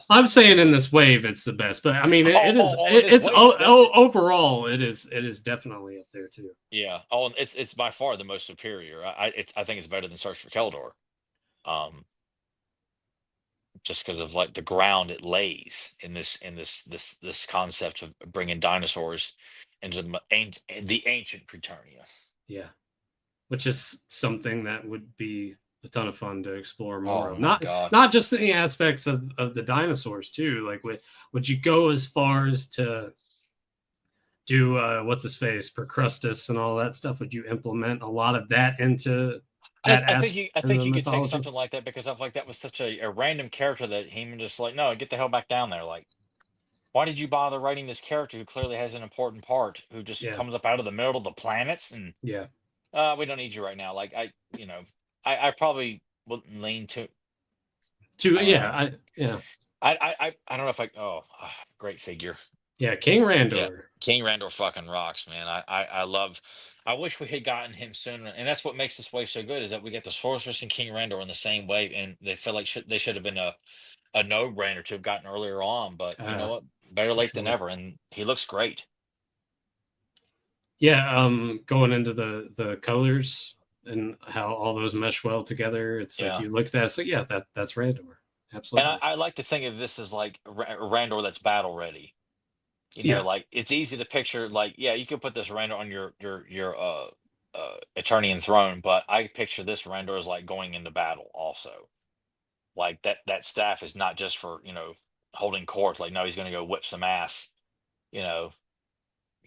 I'm saying in Was this wave, it's the best, but I mean, in this it's wave, it's definitely. overall, it is definitely up there too. Yeah. Oh, and it's by far the most superior. I think it's better than Search for Keldor. Um, just because of like the ground it lays in this concept of bringing dinosaurs into the ancient Preternia. Yeah, which is something that would be a ton of fun to explore more Oh of. my Not God. not just the aspects of the dinosaurs too. Like, would you go as far as to do what's his face, Procrustes and all that stuff? Would you implement a lot of that into that I aspect of think the you could take mythology? something like that, because I feel like that was such a random character that he just like, no, get the hell back down there. Like, why did you bother writing this character who clearly has an important part, who just Yeah, comes up out of the middle of the planet, and yeah, we don't need you right now. Like I probably wouldn't lean to. two, I don't yeah, know. yeah, I don't know if great figure. yeah. King Yeah, Randor. King Randor fucking rocks, man. I love. I wish we had gotten him sooner, and that's what makes this wave so good, is that we get the Sorceress and King Randor in the same wave, and they feel like they should have been a no brainer to have gotten earlier on. But you know Uh, what? Better for late than sure. never, and he looks great. Yeah, going into the colors and how all those mesh well together. It's like Yeah. you look at that, so yeah, that's Randor. And Absolutely. I like to think of this as like Randor that's battle ready. Yeah. Like it's easy to picture. Like, yeah, you could put this Randor on your Eternian throne, but I picture this Randor as like going into battle also. Like that staff is not just for holding court. Like, no, he's going to go whip some ass. You know,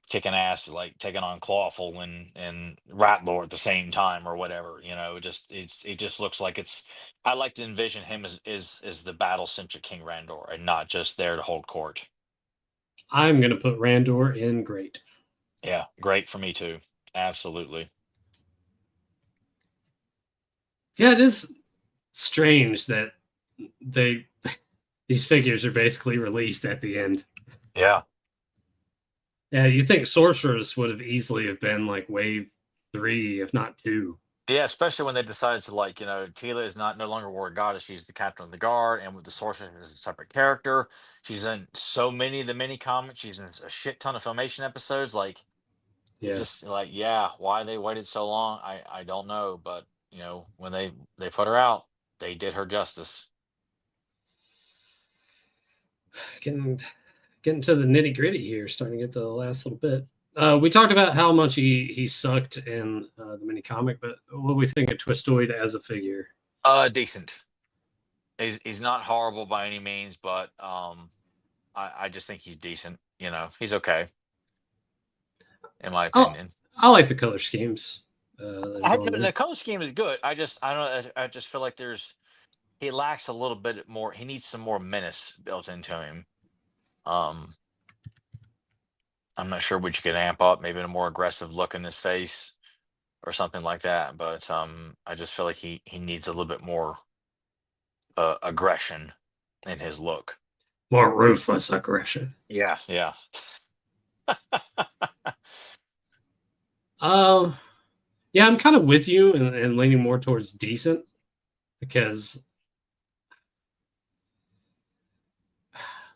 kicking ass, like taking on Clawful and Ratlord at the same time or whatever. It just looks like it's. I like to envision him as the battle centric King Randor, and not just there to hold court. I'm gonna put Randor in great. Yeah, great for me too. Absolutely. Yeah, it is strange that they these figures are basically released at the end. Yeah. Yeah, you think Sorceress would have easily have been like wave 3, if not 2. Yeah, especially when they decided to, like, Tila is not no longer War Goddess, she's the captain of the guard, and with the sorceress is a separate character. She's in so many of the mini comics, she's in a shit ton of Filmation episodes. Like, it Yeah. just like, yeah, why they waited so long, I don't know. But when they put her out, they did her justice. Getting getting to the nitty gritty here, starting to get to the last little bit. We talked about how much he sucked in the mini comic, but what do we think of Twistoid as a figure? Decent. He's not horrible by any means, but I just think he's decent. He's okay, in my Oh, opinion. I like the color schemes. They're going The with. color scheme is good. I don't know. I just feel like he lacks a little bit more. He needs some more menace built into him. Um, I'm not sure what you could amp up, maybe a more aggressive look in his face or something like that. But I just feel like he needs a little bit more aggression in his look. More ruthless aggression. Yeah, yeah. Um, yeah, I'm kind of with you and leaning more towards decent because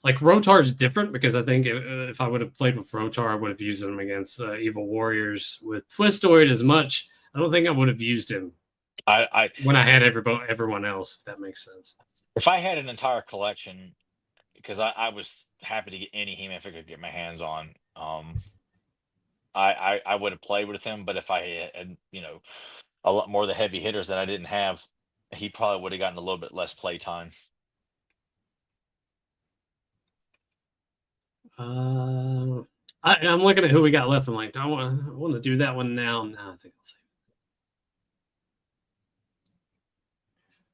like Rotar is different because I think if I would have played with Rotar, I would have used him against Evil Warriors. With Twistoid as much, I don't think I would have used him I when I had everyone else, if that makes sense. if I had an entire collection, because I was happy to get any He-Man figure I could get my hands on. I would have played with him, but if I had, a lot more of the heavy hitters that I didn't have, he probably would have gotten a little bit less play time. I'm looking at who we got left. I'm like, I want to do that one now. No, I think I'll save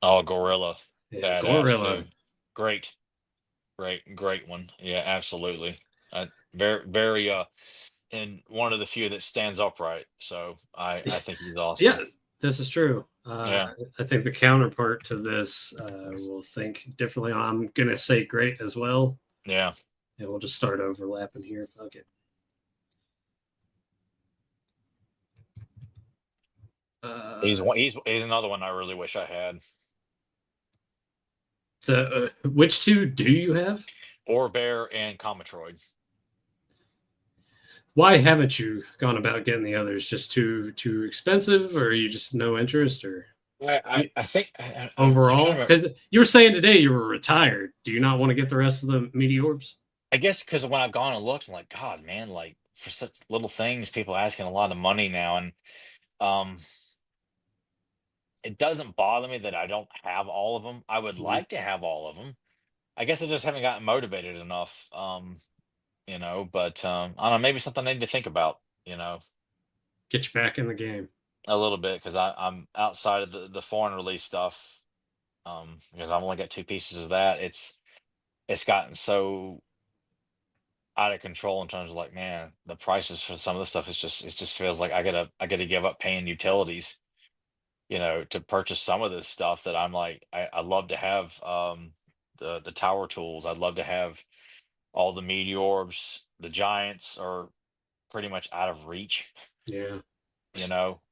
Oh, Gorilla, it. Yeah, badass Gorilla. too. Great, great one. Yeah, absolutely. Very, very. And one of the few that stands upright. So I think he's Yeah, awesome. this is true. Yeah, I think the counterpart to this will think differently. I'm gonna say great as well. yeah. And we'll just start overlapping here. Okay. He's one. He's another one I really wish I had. So, which two do you have? Or Bear and Comatroid. Why haven't you gone about getting the others? Just too expensive, or you just no interest, or I think I'm overall? trying to. Because you were saying today you were retired. Do you not want to get the rest of the meteorbs? I guess because when I've gone and looked, I'm like, God, man, like for such little things, people are asking a lot of money now, and um, it doesn't bother me that I don't have all of them. I would Mhm. like to have all of them. I guess I just haven't gotten motivated enough. But I don't know, maybe something I need to think about. Get you back in the game. A little bit because I'm outside of the foreign release stuff. Because I've only got two pieces of that. It's gotten so out of control in terms of like, man, the prices for some of the stuff is just it just feels like I gotta give up paying utilities, to purchase some of this stuff that I'm like, I love to have the tower tools. I'd love to have all the meteorbs. The giants are pretty much out of reach, Yeah. you know.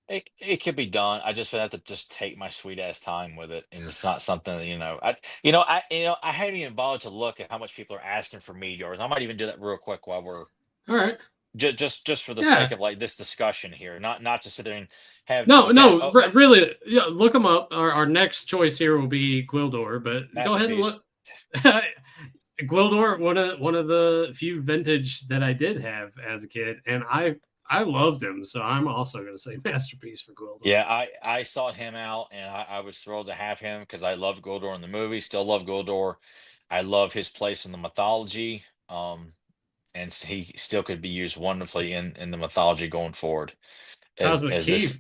It could be done. I just would have to just take my sweet ass time with it, and it's not something that, I haven't even bothered to look at how much people are asking for meteors. I might even do that real quick while we're All right. just for the sake Yeah. of like this discussion here, not to sit there and have No. oh, Really. Yeah. Look them up. Our next choice here will be Gwildor, but go ahead and masterpiece. look. Gwildor, one of the few vintage that I did have as a kid, and I loved him. So I'm also going to say masterpiece for Gwildor. Yeah, I sought him out, and I was thrilled to have him because I loved Goldor in the movie. Still love Goldor. I love his place in the mythology. And he still could be used wonderfully in the mythology going forward. Cosmic As Key this,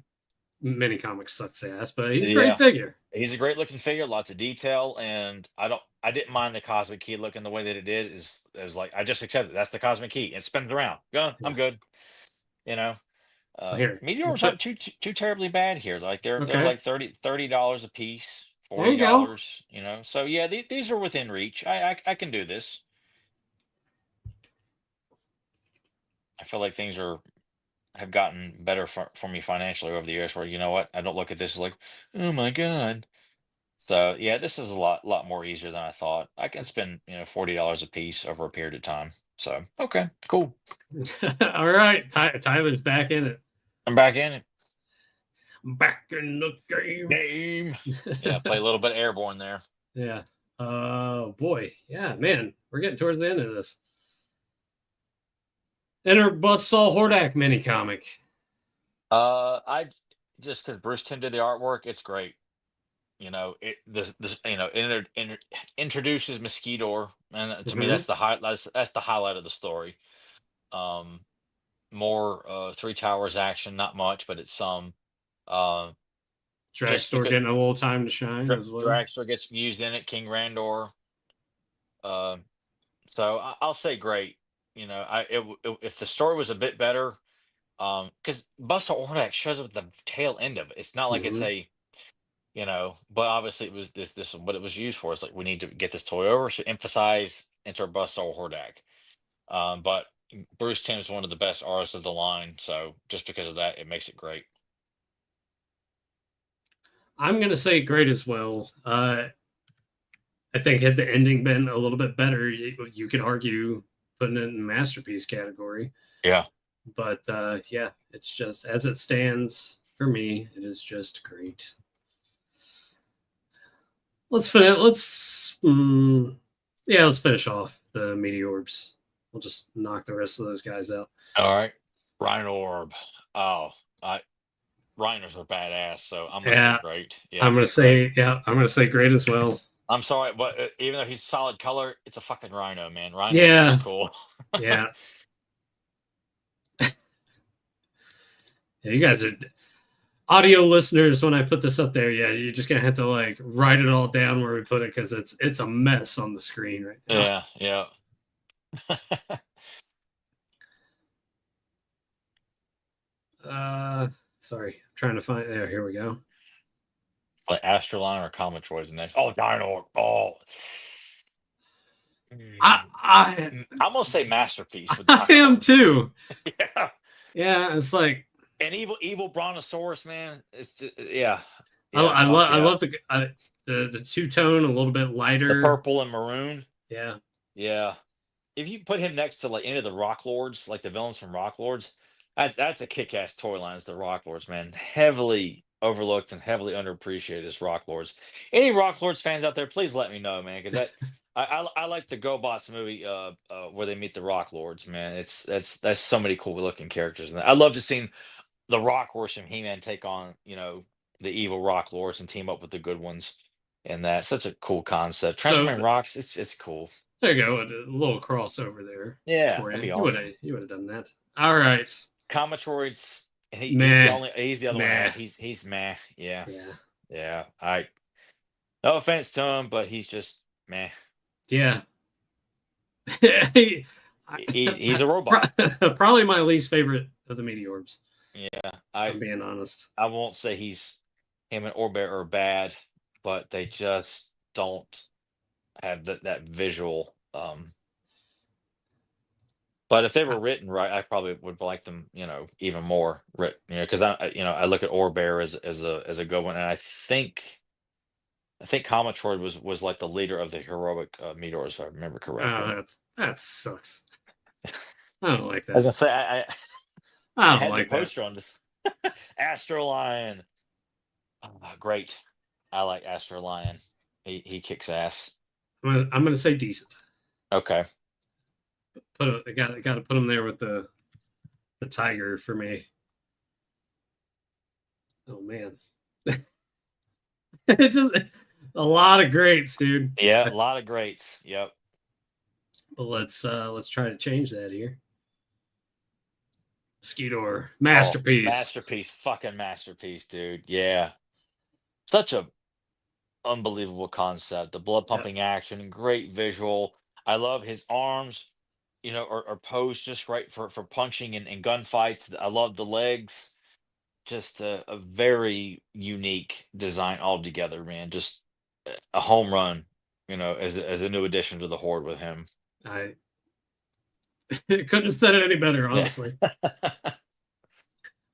mini comic sucks ass, but he's a great yeah, figure. he's a great looking figure, lots of detail, and I didn't mind the cosmic key looking the way that it did. It was like I just accepted that's the cosmic key. It spins around. Go, I'm Yeah. good. You know, Here. meteors aren't too terribly bad here. Like they're Okay. like $30 a piece, There forty you go. dollars. So yeah, these are within reach. I can do this. I feel like things have gotten better for me financially over the years where you know what I don't look at this as like, oh my god. So yeah, this is a lot more easier than I thought. I can spend $40 a piece over a period of time. So okay, cool. All right. Tyler's back in it. I'm back in it. Back in the game. Game. Yeah, play a little bit of airborne there. Yeah. Oh boy. Yeah, man. We're getting towards the end of this. Enter Buzzsaw Hordak mini comic. I just because Bruce Timm did the artwork, it's great. This introduces Mosquitor, and to me Mhm. that's the highlight of the story. Um, more Three Towers action, not much, but it's some. Uh, just Dragstore because getting a little time to shine as well. Dragster gets used in it, King Randor. Uh, so I'll say great. You know, if the story was a bit better, because Buster Ordak shows up at the tail end of it. It's not like it's Hmm. a, but obviously it was this what it was used for. It's like we need to get this toy over, so emphasize enter Buster Hordak. But Bruce Timm's one of the best artists of the line, so just because of that, it makes it great. I'm gonna say great as well. I think had the ending been a little bit better, you could argue putting it in the masterpiece category. Yeah. But yeah, it's just as it stands for me, it is just great. Let's finish. Yeah, let's finish off the Meteorbs. We'll just knock the rest of those guys out. All right. Rhino Orb. Oh, I Rhinos are badass, so I'm gonna say Yeah, great. I'm Yeah, gonna great. say yeah, I'm gonna say great as well. I'm sorry, but even though he's solid color, it's a fucking rhino, man. Rhinos are just Yeah, cool. yeah, yeah. You guys are audio listeners. When I put this up there, yeah, you're just gonna have to like write it all down where we put it because it's a mess on the screen right now. Yeah, yeah. Sorry, I'm trying to find there. Here we go. Like Astroline or Comatroid's next. Oh, Dino. Oh. I Mm, I I'm gonna say masterpiece with I Dino. am too. Yeah. Yeah, it's like And evil Brontosaurus, man. It's just yeah. I, Yeah, I fuck love I yeah. love the two tone a little bit The lighter. purple and maroon. Yeah, Yeah. If you put him next to like any of the Rock Lords, like the villains from Rock Lords, that's a kick-ass toy line. Is the Rock Lords, man? Heavily overlooked and heavily underappreciated as Rock Lords. Any Rock Lords fans out there, please let me know, man, because I like the GoBots movie where they meet the Rock Lords, man. That's so many cool looking characters, man. I love to see the Rock Horse from He-Man take on the evil Rock Lords and team up with the good ones, and that's such a cool concept. so Transforming Rocks, it's cool. there you go, a little crossover there Yeah, for that'd you. be You awesome. would have done that. All right, Comatroids, and meh, he's the other one I meh. have. He's meh. Yeah, Yeah, yeah. No offense to him, but he's just meh. yeah. He's a robot. Probably my least favorite of the Meteorbs. Yeah, If I'm being honest. I won't say him and Orbit are bad, but they just don't have that visual. But if they were written right, I probably would like them, even more written. Because I look at Orbear as a good one, and I think Comatroid was like the leader of the heroic meteors, if I remember correctly. That sucks. I don't like I was that. gonna say I I don't had the like that. poster on this Astrolion. Oh, great. I like Astrolion. He kicks ass. I'm gonna say decent. Okay. I got to put him there with the tiger for me. Oh man, it's just a lot of greats, dude. Yeah, a lot of greats. Yep. But let's try to change that here. Skidor, Oh, masterpiece. masterpiece, fucking masterpiece, dude. Yeah. Such a unbelievable concept. The blood Yep. pumping action, great visual. I love his arms, are posed just right for punching and gunfights. I love the legs. Just a very unique design altogether, man. Just a home run, as a new addition to the horde with him. I couldn't have said it any better, Yeah. honestly.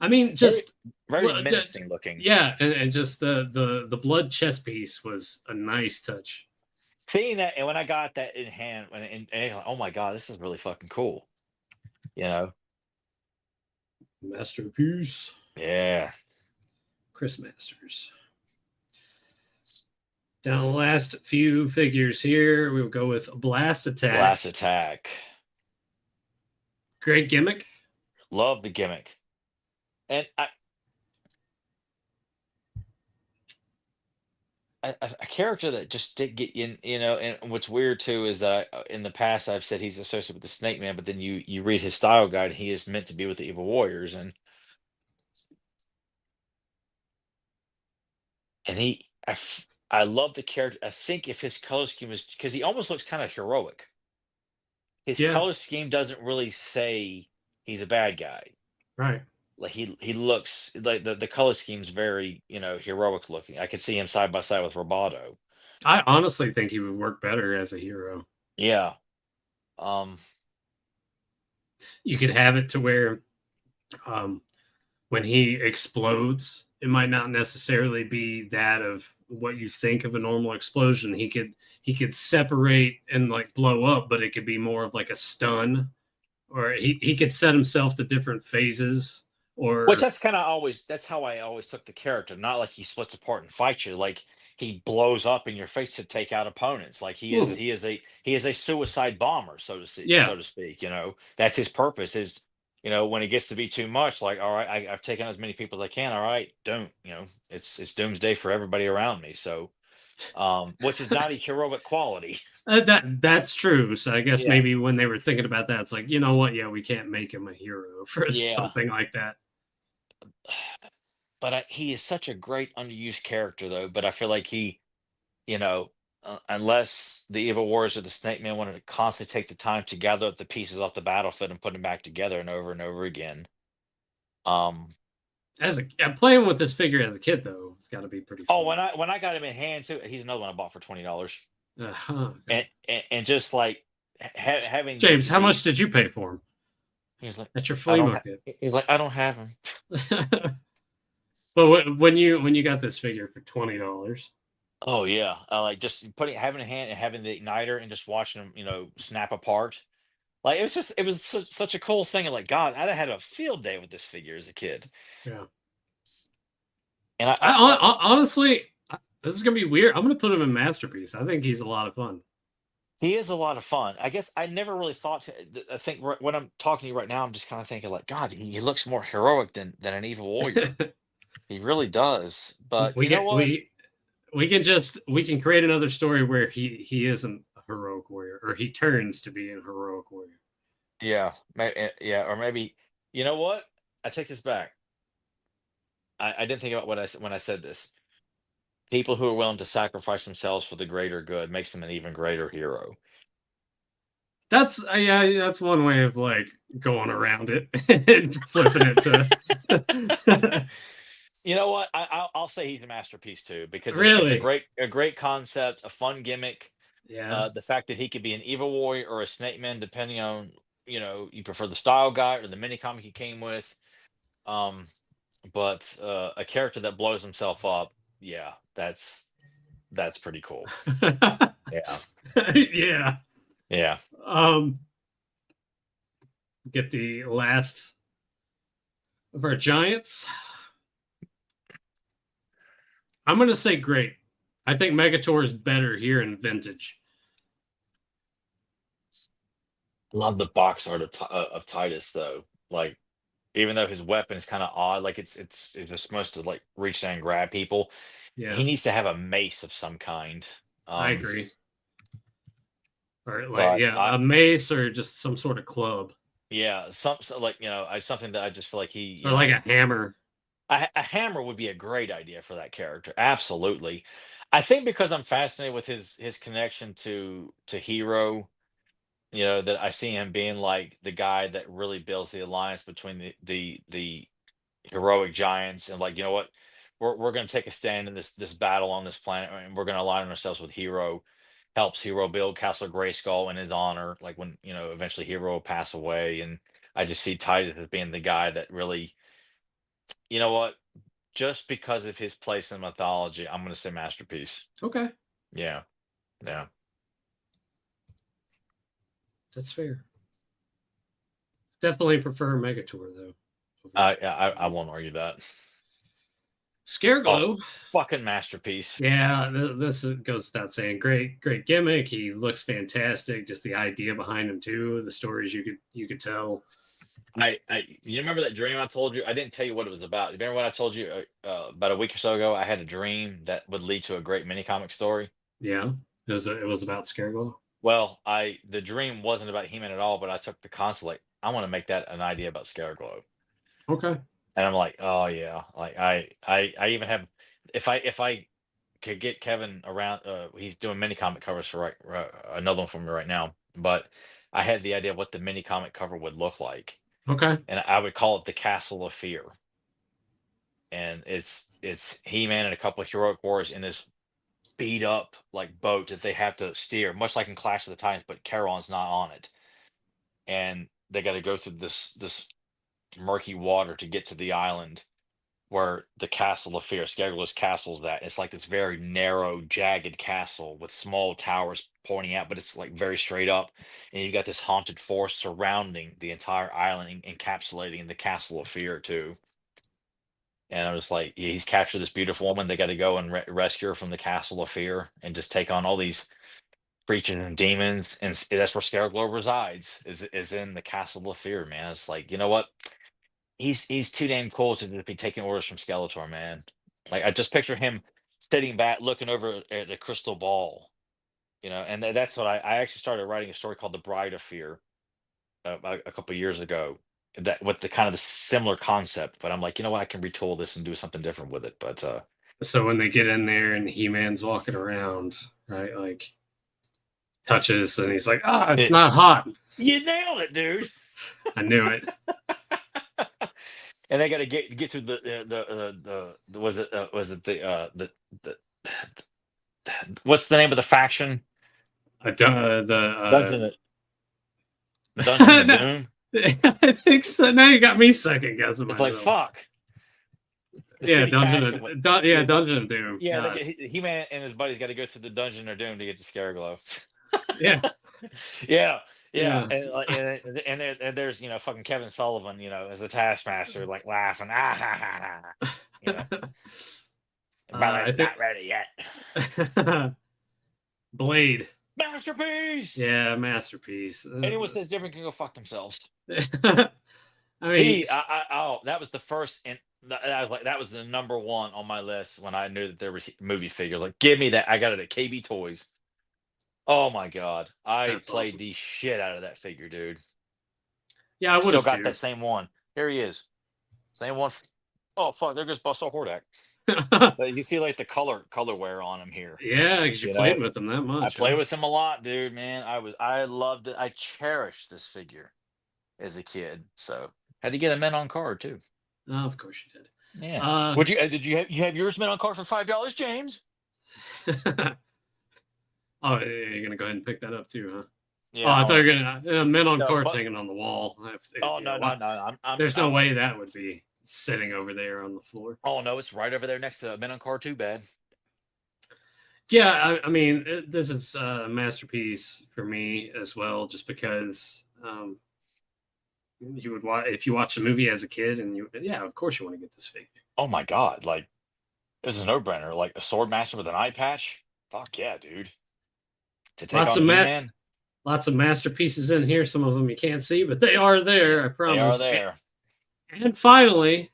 I mean, Very, just very well, menacing looking. yeah, and just the blood chest piece was a nice touch. Seeing that, and when I got that in hand, and like, oh my god, this is really fucking cool. You know? Masterpiece, Yeah. Chris Masters. Down the last few figures here, we will go with Blast Attack. Blast Attack. Great gimmick. Love the gimmick. And a character that just did get in, and what's weird too is that in the past I've said he's associated with the Snake Man, but then you read his style guide, he is meant to be with the Evil Warriors, and I love the character. I think if his color scheme is because he almost looks kind of heroic. His Yeah, color scheme doesn't really say he's a bad guy. right. Like he looks like the color scheme's very, heroic looking. I could see him side by side with Roboto. I honestly think he would work better as a hero. Yeah. Um You could have it to where um, when he explodes, it might not necessarily be that of what you think of a normal explosion. He could separate and like blow up, but it could be more of like a stun, or he could set himself to different phases. which Or that's how I always took the character, not like he splits apart and fights you, like he blows up in your face to take out opponents. Like hmm, he is a suicide bomber, yeah, so to speak. That's his purpose is, when it gets to be too much, like, all right, I've taken as many people as I can. All right, don't, it's doomsday for everybody around me. So, which is not a heroic quality. that's true. So I guess Yeah. maybe when they were thinking about that, it's like, you know what? Yeah, we can't make him a hero for Yeah. something like that. But he is such a great underused character, though. But I feel like you know, unless the Evil Warriors or the Snake Man wanted to constantly take the time to gather up the pieces off the battlefield and put them back together and over again. Um, As a playing with this figure as a kid, though, it's got to be pretty oh, fun. when I got him in hand too, he's another one I bought for $20, Okay. and just like having James, how the much did you pay for him he's like at your I flea don't have market? he's like I don't have him. But when you got this figure for $20, Oh yeah, like just putting having a hand and having the igniter and just watching them, snap apart. Like it was such a cool thing. And like God, I'd have had a field day with this figure as a kid. yeah. And Honestly, this is gonna be weird. I'm gonna put him in masterpiece. I think he's a lot of fun. he is a lot of fun. I guess I never really thought. I think when I'm talking to you right now, I'm just kind of thinking like, God, he looks more heroic than an evil warrior. He really does. But we you know get what? we can create another story where he isn't a heroic warrior, or he turns to be a heroic warrior. Yeah, yeah, or maybe you know what? I take this back. I didn't think about what when I said this. People who are willing to sacrifice themselves for the greater good makes them an even greater hero. That's yeah, that's one way of like going around it and flipping it to You know what? I'll say he's a masterpiece too because it's really. a great concept, a fun gimmick. Yeah. The fact that he could be an evil warrior or a snake man, depending on you prefer the style guide or the mini comic he came with. Um, but a character that blows himself up, yeah, that's pretty cool. Yeah, Yeah. yeah. Um, get the last of our giants. I'm gonna say great. I think Megator is better here in vintage. Love the box art of Titus though. Like even though his weapon is kind of odd, like it's just supposed to like reach down and grab people. Yeah, He needs to have a mace of some kind. I Um, agree. Or like, but yeah, a mace or just some sort of club, yeah, like something that I just feel like he, or like a hammer. a hammer would be a great idea for that character. Absolutely. I think because I'm fascinated with his connection to Hero, that I see him being like the guy that really builds the alliance between the heroic giants and like, you know what, we're going to take a stand in this battle on this planet and we're going to align ourselves with Hero. Helps Hero build Castle Grayskull in his honor, like when eventually Hero will pass away, and I just see Titus as being the guy that really, you know what, just because of his place in mythology, I'm going to say masterpiece. Okay, Yeah, yeah. that's fair. Definitely prefer Megator though. I won't argue that. Oh, Scareglow. fucking masterpiece. Yeah, this goes without saying. Great gimmick. He looks fantastic. Just the idea behind him too. The stories you could tell. you remember that dream I told you? I didn't tell you what it was about. You remember when I told you about a week or so ago? I had a dream that would lead to a great mini comic story. Yeah, it was about Scareglow. Well, the dream wasn't about He-Man at all, but I took the concept like I want to make that an idea about Scareglow, Okay. and I'm like, oh yeah, like I even have if I could get Kevin around, he's doing mini comic covers for another one for me right now, but I had the idea of what the mini comic cover would look like, Okay. and I would call it the Castle of Fear, and it's He-Man and a couple of heroic warriors in this beat up like boat that they have to steer, much like in Clash of the Titans, but Charon's not on it, and they got to go through this murky water to get to the island where the Castle of Fear, Scareglow's castle, is at. It's like this very narrow, jagged castle with small towers pointing out, but it's like very straight up, and you got this haunted forest surrounding the entire island, encapsulating the Castle of Fear too. And I was like, yeah, he's captured this beautiful woman. They got to go and rescue her from the Castle of Fear and just take on all these creatures and demons. And that's where Scareglow resides, is in the Castle of Fear, man. It's like, you know what? He's too damn cool to just be taking orders from Skeletor, man. Like I just picture him sitting back, looking over at the crystal ball, and that's what I actually started writing a story called The Bride of Fear a couple years ago. That with the kind of the similar concept, but I'm like, you know what, I can retool this and do something different with it. But So when they get in there and He-Man's walking around, right, like touches and he's like, it's it, not hot. you nailed it, dude. I knew it. And they got to get through the was it the what's the name of the faction? Dungeon of, Dungeon of Doom. I think so. Now you got me second guessing It's like myself. fuck. The Yeah, shitty faction with- Dungeon of Doom. yeah, He-Man and his buddies got to go through the Dungeon of Doom to get to Scareglow. Yeah. Yeah, Yeah. and there's fucking Kevin Sullivan, as the Taskmaster, like laughing, ah ha ha ha, Brother's not ready yet. Blade. Masterpiece. Yeah, masterpiece. Anyone says different can go fuck themselves. I mean, that was the first, and I was like, that was the number one on my list when I knew that there was movie figure. Like, give me that. I got it at KB Toys. Oh my god, I played awesome. the shit out of that figure, dude. Yeah, I would Still have got that same one. Here he is, same one. Oh fuck, there goes Buster Hordak. But you see, like the color wear on him here. Yeah, because you played with him that much. I played with him a lot, dude. Man, I loved it. I cherished this figure as a kid. So had to get a men on card too. Oh, of course you did. Yeah. Would you? Did you have yours men on card for $5, James? Oh, you're gonna go ahead and pick that up too, huh? Yeah. Oh, I thought you were gonna men on No, cards hanging on the wall. No. There's no way that would be sitting over there on the floor. Oh no, it's right over there next to men on card too. Bad. Yeah, I mean, this is a masterpiece for me as well, just because you would watch if you watch the movie as a kid, and of course you want to get this figure. Oh my god, like this is a no-brainer. Like a Swordmaster with an eye patch. Fuck yeah, dude. To take Lots on of He-Man. Lots of masterpieces in here. Some of them you can't see, but they are there. I promise. They are there. And finally,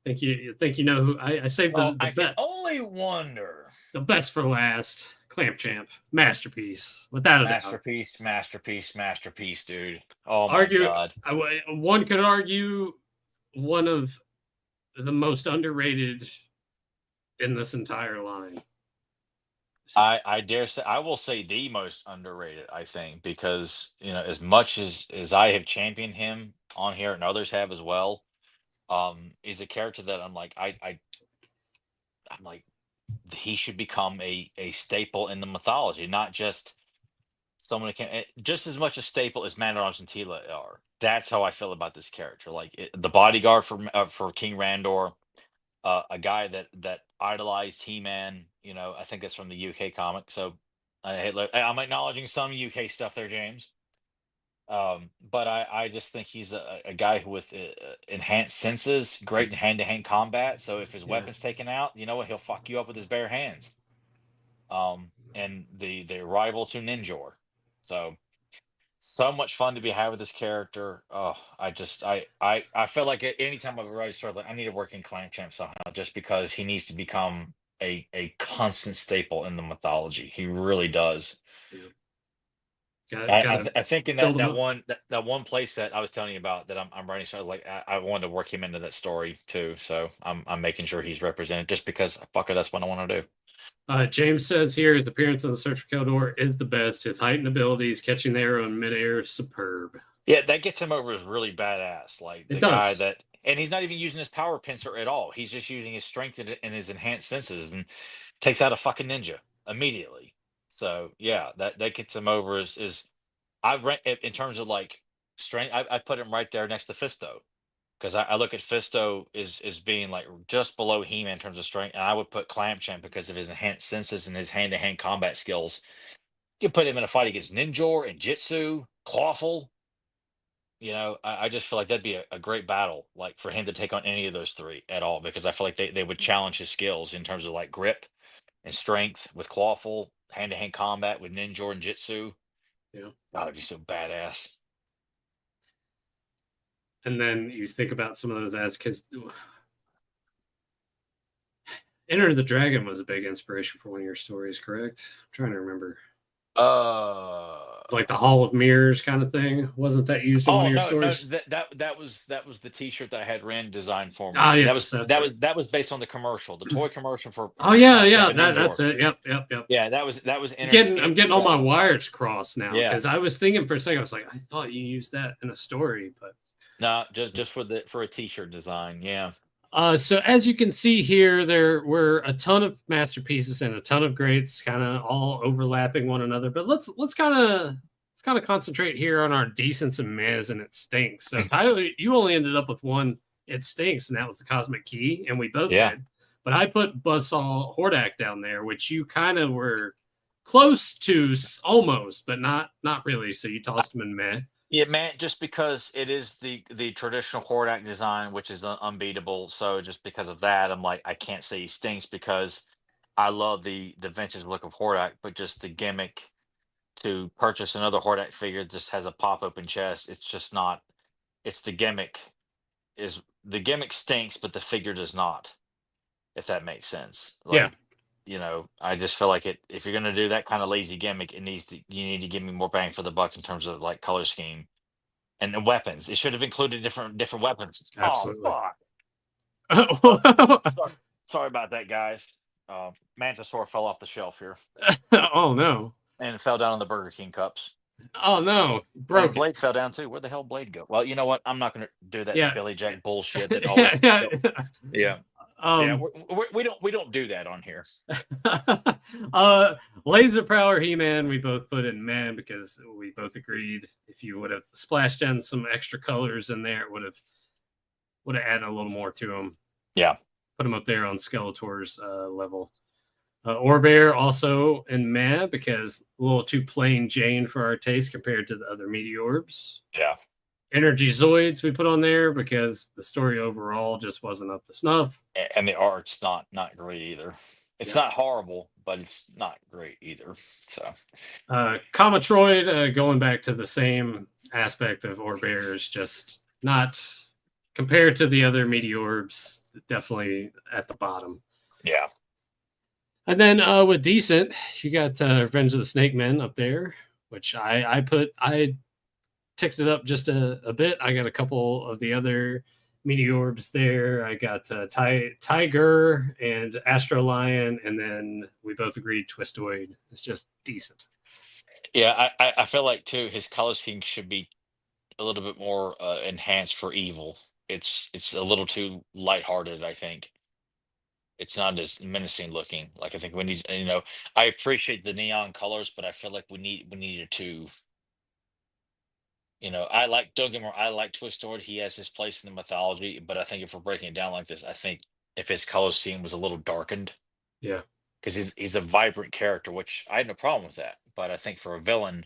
I think you know who I saved the I bet. can only wonder. The best for last. Clamp Champ, masterpiece, without a doubt. Masterpiece, dude. Oh my god. One could argue one of the most underrated in this entire line. I dare say, I will say the most underrated, I think, because as much as I have championed him on here and others have as well, is a character that I'm like I'm like he should become a staple in the mythology, not just someone who can just as much a staple as Man-at-Arms and Tila are. That's how I feel about this character. Like the bodyguard for King Randor, a guy that idolized He-Man. I think that's from the UK comic. So I'm acknowledging some UK stuff there, James. But I just think he's a guy with enhanced senses, great in hand-to-hand combat. So if his weapon's taken out, you know what? He'll fuck you up with his bare hands. And the rival to Ninjor. So So much fun to be had with this character. Oh, I feel like anytime I've already started, like I need to work in Clan Champ somehow, just because he needs to become a constant staple in the mythology. He really does. Yeah. Gotta I think in build them that up. one that one place that I was telling you about that I'm writing, so like I wanted to work him into that story too. So I'm making sure he's represented, just because fuck it, that's what I want to do. James says here his appearance on the Search for Keldor is the best. His heightened abilities, catching the arrow in midair, is superb. Yeah, that gets him over as really badass. Like It the guy does. that, and he's not even using his power pincer at all. He's just using his strength and his enhanced senses, and takes out a fucking ninja immediately. So yeah, that gets him over as I rank in terms of like strength. I put him right there next to Fisto, because I look at Fisto is being like just below He-Man in terms of strength, and I would put Clamp because of his enhanced senses and his hand-to-hand combat skills. You put him in a fight against Ninjor and Jitsu, Clawful. I just feel like that'd be a great battle, like for him to take on any of those three at all, because I feel like they would challenge his skills in terms of like grip and strength with Clawful, hand-to-hand combat with Ninjor and Jitsu. Yeah. God, it'd be so badass. And then you think about some of those ads because Enter the Dragon was a big inspiration for one of your stories, correct? I'm trying to remember. Uh Like the Hall of Mirrors kind of thing. Wasn't that used in one Oh of your no, no, stories? that was the T-shirt that I had Rand design for Ah, me. yes, that's right. That was based on the commercial, the toy commercial for Oh yeah, yeah, Champion Ninjor. that's it. Yep. Yeah, that was I'm entered getting all my design style. wires crossed now Yeah, because I was thinking for a second, I was like, I thought you used that in a story, but no, just for a T-shirt design. Yeah, so as you can see here, there were a ton of masterpieces and a ton of greats, kind of all overlapping one another. But let's kind of concentrate here on our decents and manas and it stinks. So Tyler, you only ended up with one it stinks, and that was the Cosmic Key, and we both yeah. did. But I put Buzzsaw Hordak down there, which you kind of were close to almost, but not really. So you tossed him in meh. Yeah, man, just because it is the traditional Hordak design, which is unbeatable. So just because of that, I'm like, I can't say he stinks, because I love the vintage look of Hordak, but just the gimmick to purchase another Hordak figure just has a pop open chest. It's just not. It's the gimmick stinks, but the figure does not. If that makes sense. Yeah, Like, I just feel like it. If you're gonna do that kind of lazy gimmick, you need to give me more bang for the buck in terms of like color scheme and the weapons. It should have included different weapons. Oh absolutely. fuck. Well, sorry, sorry about that, guys. Mantisaur fell off the shelf here Oh no. and fell down on the Burger King cups. Oh no, And broke it. Blade fell down too. Where the hell Blade go? Well, you know what? I'm not going to do that Yeah, Billy Jack bullshit that yeah, always. yeah. Yeah, yeah. Um, We don't do that on here. uh, Laser Power He-Man, we both put in man because we both agreed if you would have splashed in some extra colors in there, it would have added a little more to him. Yeah, Put him up there on Skeletor's level. Orbear also in man because a little too plain Jane for our taste compared to the other Meteorbs. yeah. Energy Zoids we put on there because the story overall just wasn't up to snuff. And the art's not great either. It's Yeah. not horrible, but it's not great either. So Comatroid, going back to the same aspect of Orbear, is just not compared to the other Meteorbs, definitely at the bottom. yeah, And then with decent, you got Revenge of the Snake Men up there, which I ticked it up just a bit. I got a couple of the other Meteorbs there. I got Tiger and Astro Lion, and then we both agreed Twistoid is just decent. yeah. I feel like too his color scheme should be a little bit more enhanced for evil. It's a little too lighthearted, I think. It's not as menacing looking. Like I think we need, I appreciate the neon colors, but I feel like we needed to, I like, don't get me wrong, I like Twistoid. He has his place in the mythology, but I think if we're breaking it down like this, I think if his color scheme was a little darkened, Yeah. because he's a vibrant character, which I had no problem with that. But I think for a villain,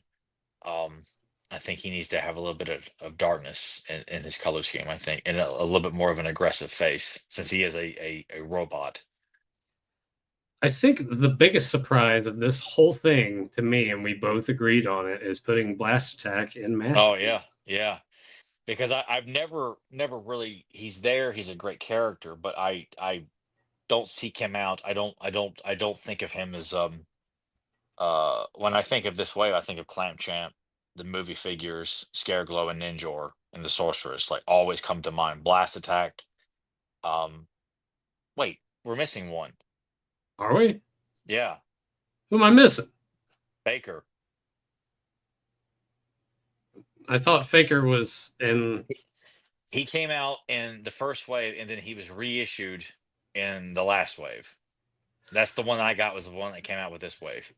um, I think he needs to have a little bit of darkness in his color scheme. I think, and a little bit more of an aggressive face, since he is a robot. I think the biggest surprise of this whole thing to me, and we both agreed on it, is putting Blast Attack in Oh yeah, Masterpiece. yeah. Because I've never really he's there. He's a great character, but I don't seek him out. I don't think of him as when I think of this way, I think of Clamp Champ, the movie figures, Scareglow and Ninjor, and the Sorceress, like always come to mind. Blast Attack. Um, wait, we're missing one. Are we? Yeah, Who am I missing? Baker. I thought Faker was in. He came out in the first wave, and then he was reissued in the last wave. That's the one I got was the one that came out with this wave.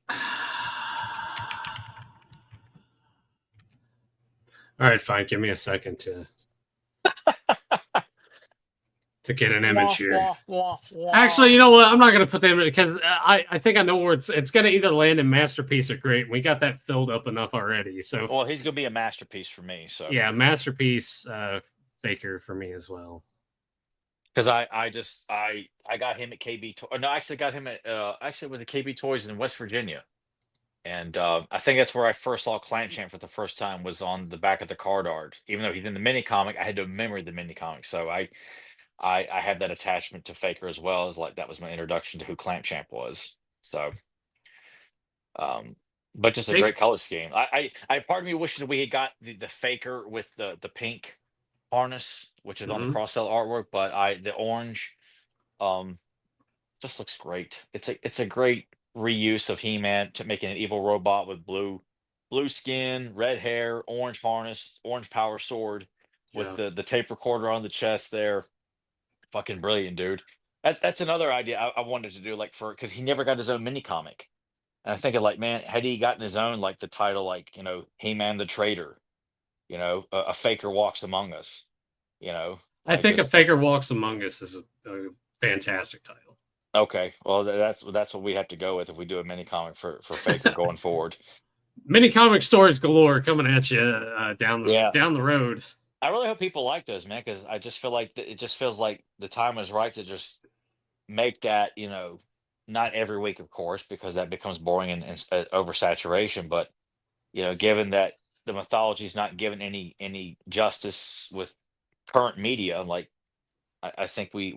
All right, fine. Give me a second to get an image Wah, here. wah, wah, Actually, wah. you know what? I'm not going to put the image because I think I know where it's going to either land in Masterpiece or Great. We got that filled up enough already. So Well, he's gonna be a masterpiece for me. So yeah, Masterpiece Faker for me as well. because I got him at KB. No, actually got him at actually with the KB Toys in West Virginia, and I think that's where I first saw Clamp Champ for the first time was on the back of the card art. Even though he's in the mini comic, I had to remember the mini comic, so I have that attachment to Faker as well as like that was my introduction to who Clamp Champ was. So, um, but just a great Fake. color scheme. I part of me wishes that we had got the Faker with the pink harness, which is on the Mm-hmm. cross sell artwork, but the orange um just looks great. It's a great reuse of He-Man to making an evil robot with blue skin, red hair, orange harness, orange power sword with Yeah. the tape recorder on the chest there. Fucking brilliant, dude. That's another idea I wanted to do like for because he never got his own mini comic. And I think of like, man, had he gotten his own like the title like, He-Man the Traitor, a faker walks among us, you know, I like think a just Faker Walks Among Us is a fantastic title. okay. Well, that's what we have to go with if we do a mini comic for Faker going forward. Mini comic stores galore coming at you Yeah, down the road. I really hope people like those, man, because I just feel like it just feels like the time was right to just make that, not every week, of course, because that becomes boring and oversaturation. But given that the mythology is not given any justice with current media, like I think we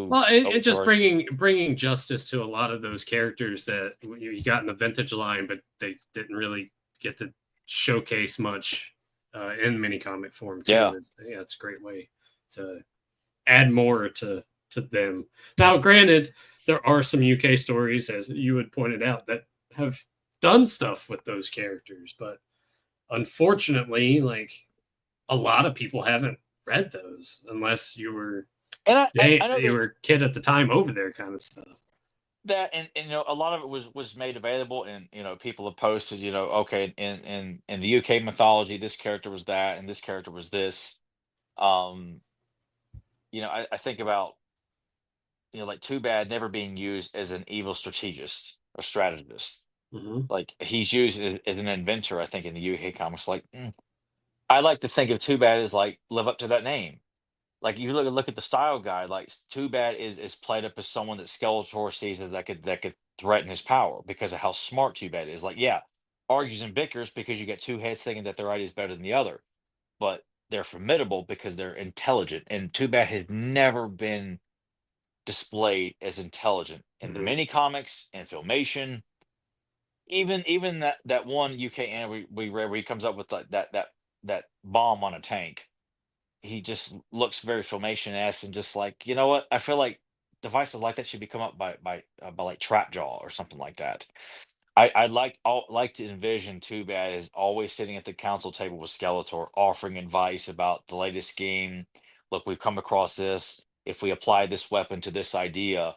Well, owe and it to just our bringing justice to a lot of those characters that you got in the vintage line, but they didn't really get to showcase much in mini comic form yeah. too. Yeah, it's a great way to add more to them. Now, granted, there are some UK stories, as you had pointed out, that have done stuff with those characters, but unfortunately, like a lot of people haven't read those unless you were And I know you that were a kid at the time over there kind of stuff. and a lot of it was made available and people have posted okay in the UK mythology this character was that and this character was this um I think about like Too Bad never being used as an evil strategist or strategist Mm-hmm. like he's used as an inventor I think in the UK comics like I like to think of Too Bad as like live up to that name. Like you look at the style guide, like Too Bad is played up as someone that Skeletor sees as that could threaten his power because of how smart Too Bad is. Like, yeah, argues and bickers because you get two heads thinking that their idea is better than the other, but they're formidable because they're intelligent. And Too Bad has never been displayed as intelligent in the Mm-hmm. mini comics and filmation. Even that one UK anime we read where he comes up with like that bomb on a tank he just looks very filmation-esque and just like, you know what? I feel like devices like that should be come up by like Trapjaw or something like that. I like to envision Too Bad is always sitting at the council table with Skeletor, offering advice about the latest game. Look, we've come across this. If we apply this weapon to this idea,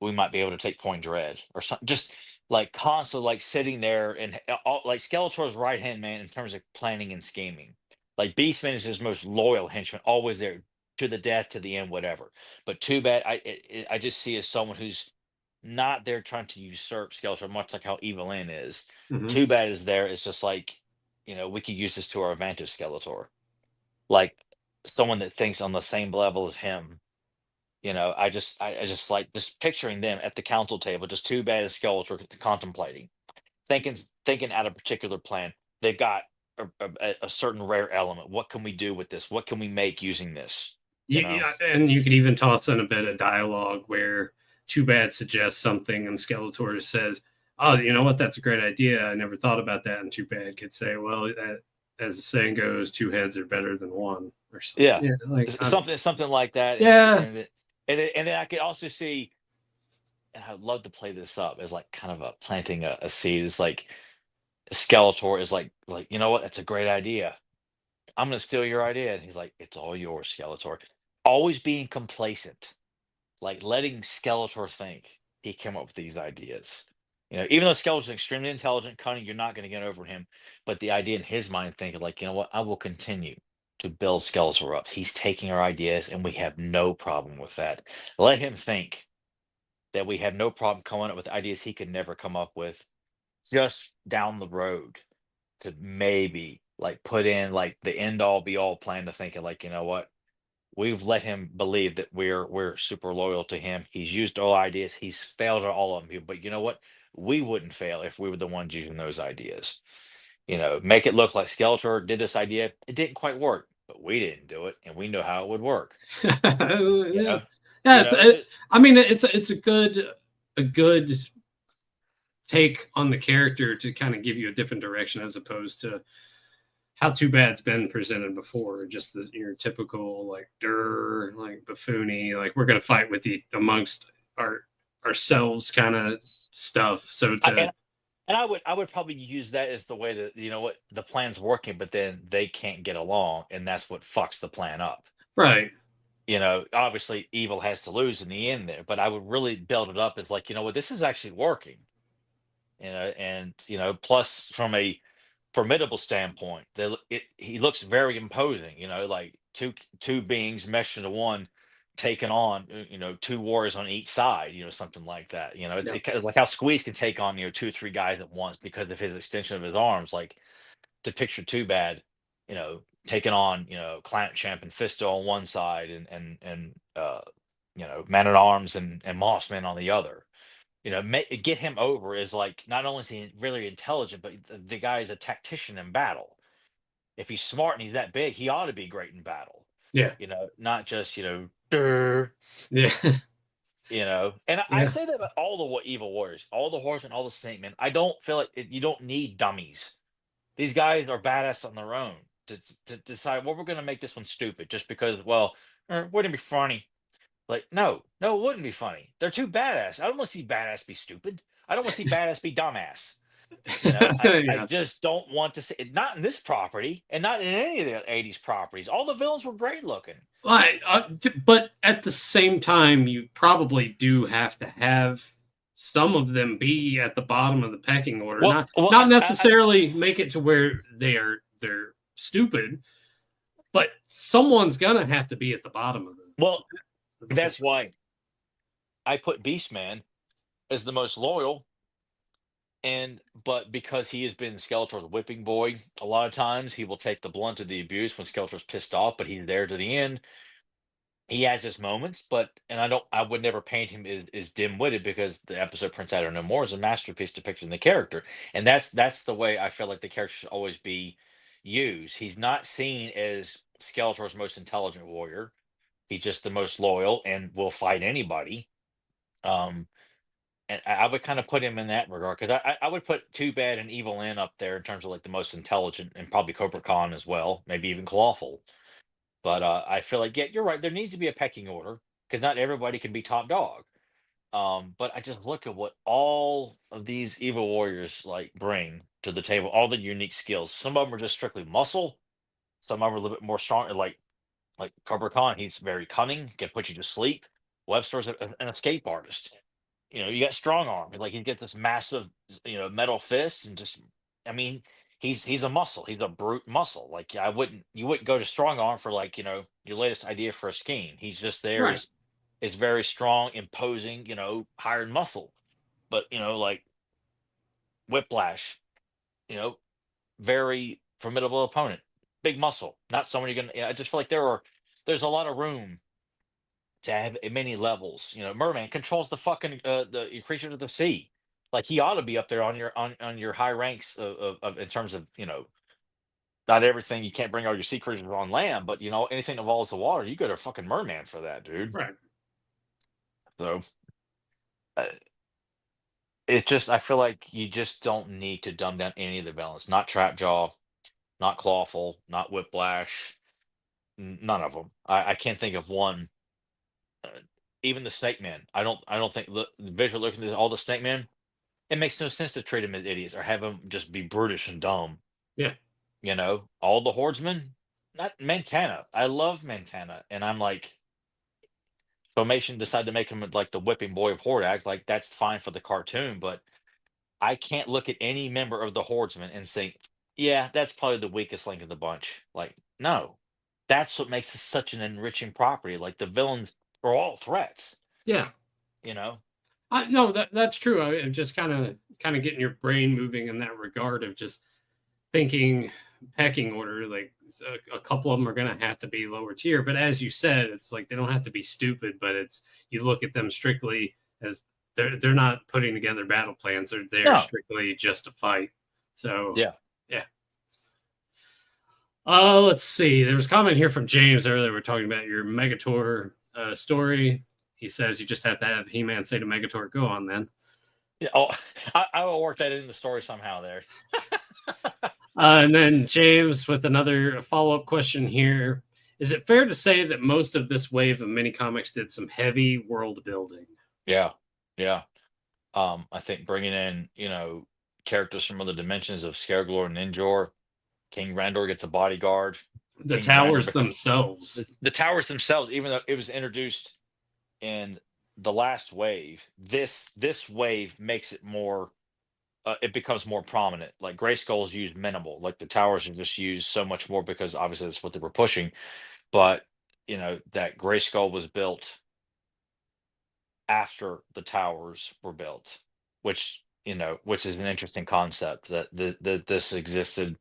we might be able to take Point Dread or something. Just like constantly like sitting there and like Skeletor's right hand man in terms of planning and scheming. Like Beastman is his most loyal henchman, always there to the death, to the end, whatever. But Too Bad, I just see as someone who's not there trying to usurp Skeletor, much like how Evelyn is. Mm-hmm. Too Bad is there. It's just like we could use this to our advantage, Skeletor. Like someone that thinks on the same level as him I just like just picturing them at the council table, just too bad as Skeletor contemplating, thinking out a particular plan. They've got a certain rare element. What can we do with this? What can we make using this? You know? Yeah, and you could even toss in a bit of dialogue where Too Bad suggests something and Skeletor says, "Oh, you know what? That's a great idea. I never thought about that." And Too Bad could say, "Well, that, as the saying goes, two heads are better than one," or something. Yeah, Yeah, like something like that. yeah, And then I could also see, and I'd love to play this up as like kind of a planting a seed. It's like Skeletor is like, you know what? That's a great idea. I'm gonna steal your idea. And he's like, it's all yours, Skeletor. Always being complacent, like letting Skeletor think he came up with these ideas. Even though Skeletor's extremely intelligent, cunning, you're not gonna get over him. But the idea in his mind, thinking like, you know what? I will continue to build Skeletor up. He's taking our ideas, and we have no problem with that. Let him think that we have no problem coming up with ideas he could never come up with just down the road to maybe like put in like the end all be all plan to thinking like, you know what? We've let him believe that we're super loyal to him. He's used all ideas. He's failed at all of them. But you know what? We wouldn't fail if we were the ones using those ideas. Make it look like Skeletor did this idea. It didn't quite work, but we didn't do it, and we know how it would work. You yeah. know, Yeah, just I mean, it's a good take on the character to kind of give you a different direction as opposed to how Too Bad's been presented before. Just your typical like like buffoony, like we're gonna fight with the amongst ourselves kind of stuff. So I, to and I would probably use that as the way that what the plan's working, but then they can't get along, and that's what fucks the plan up. right, Obviously evil has to lose in the end there, but I would really build it up as like, what, this is actually working. And plus from a formidable standpoint, he looks very imposing. Like two beings meshed into one, taking on two warriors on each side. Something like that. yeah, It's like how Squeeze can take on 2 or 3 guys at once because of his extension of his arms. Like to picture Too Bad, taking on Clamp Champ and Fisto on one side, and Man at Arms and Mossman on the other. Get him over is like not only is he really intelligent, but the guy is a tactician in battle. If he's smart and he's that big, he ought to be great in battle. yeah, Not just "Durr," yeah, And I yeah, say that about all the evil warriors, all the horsemen, all the saint men. I don't feel like you don't need dummies. These guys are badass on their own to decide, well, we're going to make this one stupid just because, well, wouldn't it be funny? Like, no, no, it wouldn't be funny. They're too badass. I don't want to see badass be stupid. I don't want to see badass be dumbass. I yeah. just don't want to see it. Not in this property, and not in any of the '80s properties. All the villains were great looking. Right, but at the same time, you probably do have to have some of them be at the bottom of the pecking order. Well, well, Not necessarily make it to where they're stupid, but someone's gonna have to be at the bottom of well, the that's horse. why I put Beastman as the most loyal. But because he has been Skeletor's whipping boy, a lot of times he will take the blunt of the abuse when Skeletor's pissed off, but he's there to the end. He has his moments, and I would never paint him as dim-witted because the episode Prince Adam No More is a masterpiece depicting the character. And that's the way I feel like the character should always be used. He's not seen as Skeletor's most intelligent warrior. He's just the most loyal and will fight anybody. Um, and I would kind of put him in that regard because I would put Too Bad and Evil Lyn up there in terms of like the most intelligent, and probably Cobra Khan as well, maybe even Clawful. But I feel like, yeah, you're right. There needs to be a pecking order because not everybody can be top dog. But I just look at what all of these evil warriors like bring to the table, all the unique skills. Some of them are just strictly muscle. Some of them are a little bit more strong, like Cobra Khan. He's very cunning, can put you to sleep. Webster's an escape artist. You got strong arm. Like he gets this massive, metal fist, and just, I mean, he's a muscle. He's a brute muscle. Like you wouldn't go to strong arm for like your latest idea for a scheme. He's just there Right. is very strong, imposing, hired muscle. But like Whiplash, you know, very formidable opponent, big muscle. Not someone you're gonna. I just feel like there's a lot of room to have many levels. You know, Merman controls the fucking the creature of the sea. Like he ought to be up there on your on your high ranks of in terms of, you know, not everything. You can't bring all your sea creatures on land, but you know anything that involves the water, you go to fucking Merman for that, dude. Right. So uh, it just, I feel like you just don't need to dumb down any of the villains. Not Trapjaw, not Clawful, not Whiplash, none of them. I can't think of one. Uh, Even the Snake Man. I don't think the visual looking at all the Snake Men. It makes no sense to treat them as idiots or have them just be brutish and dumb. Yeah. You know, all the Hordsmen. Not Montana. I love Montana, and I'm like, Filmation decided to make him like the whipping boy of Hordak. Like that's fine for the cartoon, but I can't look at any member of the Hordsmen and think, yeah, that's probably the weakest link in the bunch. Like, no, that's what makes it such an enriching property. Like the villains are all threats, Yeah. you know? No, that's true. I'm just kind of getting your brain moving in that regard of just thinking pecking order. Like a couple of them are going to have to be lower tier, but as you said, it's like they don't have to be stupid. But it's you look at them strictly as they're not putting together battle plans. They're there No. strictly just to fight. So Yeah. yeah. Let's see. There was a comment here from James earlier. We're talking about your Megator story. He says you just have to have He-Man say to Megator, "Go on, then." Yeah. Oh, I will work that in the story somehow there. And then James with another follow-up question here. Is it fair to say that most of this wave of mini comics did some heavy world building? Yeah. Yeah. I think bringing in, you know, characters from other dimensions of Scareglor and Ninjor, King Randor gets a bodyguard. The King Randor towers becomes themselves. the towers themselves, even though it was introduced in the last wave, this wave makes it more. It becomes more prominent. Like Grayskull's used minimal. Like the towers are just used so much more because obviously that's what they were pushing. But you know that Grayskull was built after the towers were built, which you know, which is an interesting concept that this existed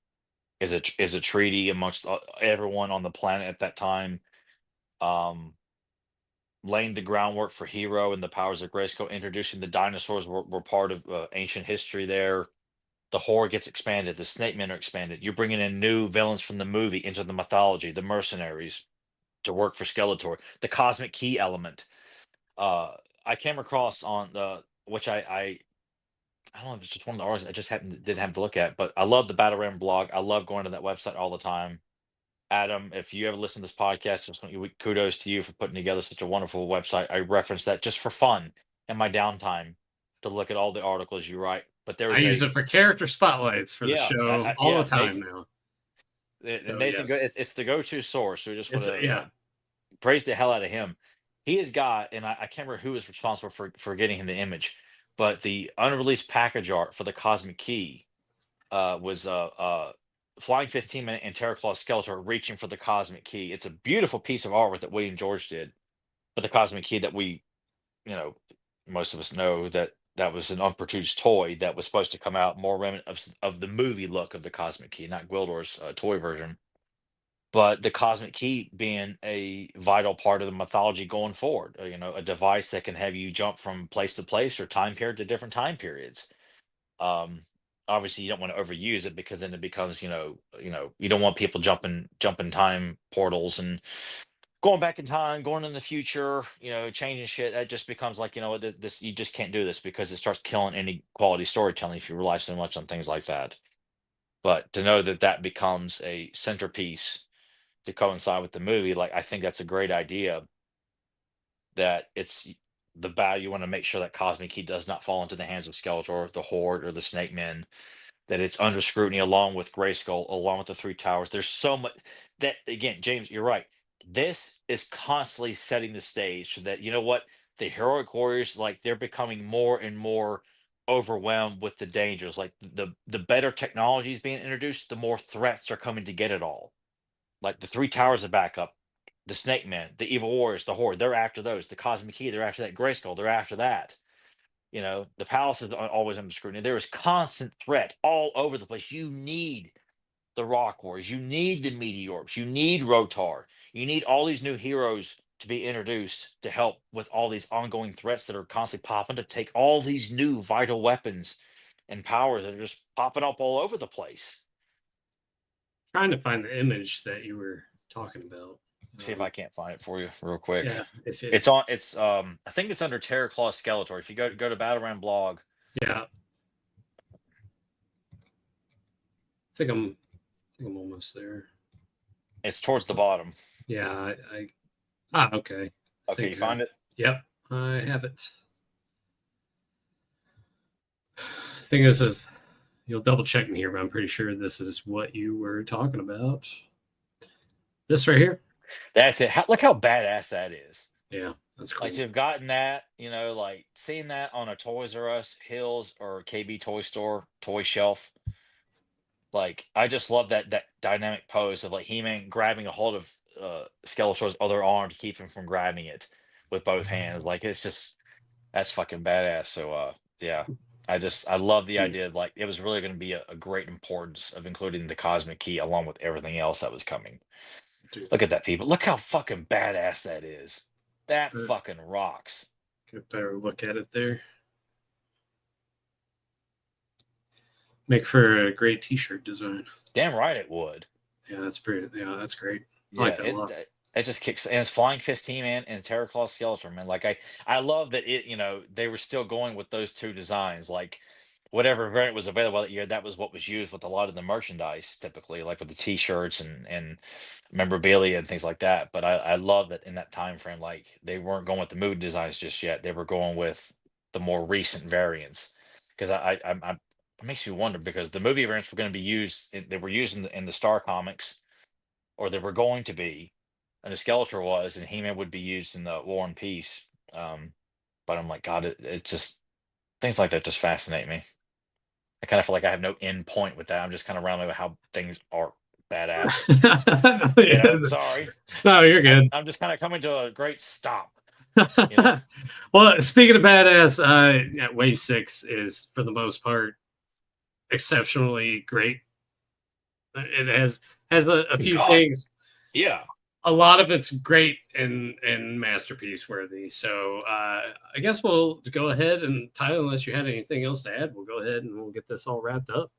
as a treaty amongst everyone on the planet at that time. Um, Laying the groundwork for Hero and the powers of Grayskull, introducing the dinosaurs were part of ancient history there. The horror gets expanded, the Snake Men are expanded. You're bringing in new villains from the movie into the mythology, the mercenaries to work for Skeletor, the cosmic key element. Uh, I came across on the which I don't know if it's just one of the artists I just happened didn't have to look at, but I love the Battle Ram blog. I love going to that website all the time. Adam, if you ever listen to this podcast, just kudos to you for putting together such a wonderful website. I reference that just for fun in my downtime to look at all the articles you write. But there I was use a it for character spotlights for the yeah, show all the yeah, time now. So Nathan, yes, it's the go-to source. So we just want it's to yeah. praise the hell out of him. He has got, and I can't remember who was responsible for getting him the image, but the unreleased package art for the Cosmic Key was Flying Fist Team and Terraclaw Skeletor reaching for the Cosmic Key. It's a beautiful piece of artwork that William George did for the Cosmic Key that we, you know, most of us know that that was an unproduced toy that was supposed to come out more remnant of the movie look of the Cosmic Key, not Gwildor's toy version. But the Cosmic Key being a vital part of the mythology going forward, you know, a device that can have you jump from place to place or time period to different time periods. Um, Obviously, you don't want to overuse it because then it becomes, you don't want people jumping time portals and going back in time, going in the future, changing shit. That just becomes like, what, this you just can't do this because it starts killing any quality storytelling if you rely so much on things like that. But to know that that becomes a centerpiece to coincide with the movie, like I think that's a great idea. That it's the battle you want to make sure that Cosmic Key does not fall into the hands of Skeletor, the Horde, or the Snake Men. That it's under scrutiny along with Grayskull, along with the Three Towers. There's so much that again, James, you're right. This is constantly setting the stage so that you know what the heroic warriors like they're becoming more and more overwhelmed with the dangers. Like the better technology is being introduced, the more threats are coming to get it all. Like the Three Towers of backup, the Snake Men, the Evil Warriors, the Horde, they're after those. The Cosmic Key, they're after that. Grayskull, they're after that. The palace is always under scrutiny. There is constant threat all over the place. You need the Rock Warriors. You need the Meteors. You need Rotar. You need all these new heroes to be introduced to help with all these ongoing threats that are constantly popping, to take all these new vital weapons and powers that are just popping up all over the place. Trying to find the image that you were talking about. See if I can't find it for you real quick. Yeah, if It's on. It's I think it's under Terror Claw Skeletor. If you go to Battleground blog. Yeah. I think I'm almost there. It's towards the bottom. Yeah, okay. Okay, you find it? Yep, I have it. Thing is you'll double check me here, but I'm pretty sure this is what you were talking about. This right here. That's it. Look how badass that is. Yeah, that's cool. Like to have gotten that, like seeing that on a Toys R Us, Hills, or KB Toy Store toy shelf. Like I just love that dynamic pose of like He-Man grabbing a hold of Skeletor's other arm to keep him from grabbing it with both hands. Like that's fucking badass. So yeah. I love the idea of like it was really going to be a great importance of including the Cosmic Key along with everything else that was coming. Dude. Look at that, people. Look how fucking badass that is. That fucking rocks. Get a better look at it there. Make for a great t-shirt design. Damn right it would. Yeah, that's pretty. Yeah, that's great. I like that a lot. It just kicks, and it's Flying Fist He-Man and Terror Claw Skeletor, man. Like I love that they were still going with those two designs. Like whatever variant was available that year, that was what was used with a lot of the merchandise, typically, like with the T-shirts and memorabilia and things like that. But I love that in that time frame, like they weren't going with the movie designs just yet. They were going with the more recent variants, because it makes me wonder, because the movie variants were going to be used. They were used in the Star Comics, or they were going to be. And the Skeletor was, and He-Man would be used in the War and Peace. But I'm like, God, it just things like that just fascinate me. I kind of feel like I have no end point with that. I'm just kind of rambling about how things are badass. Sorry. No, you're good. I'm just kind of coming to a great stop. Well, speaking of badass, Wave 6 is for the most part exceptionally great. It has a few things. Yeah. A lot of it's great and masterpiece worthy. So I guess we'll go ahead and Tyler, unless you had anything else to add, we'll go ahead and we'll get this all wrapped up.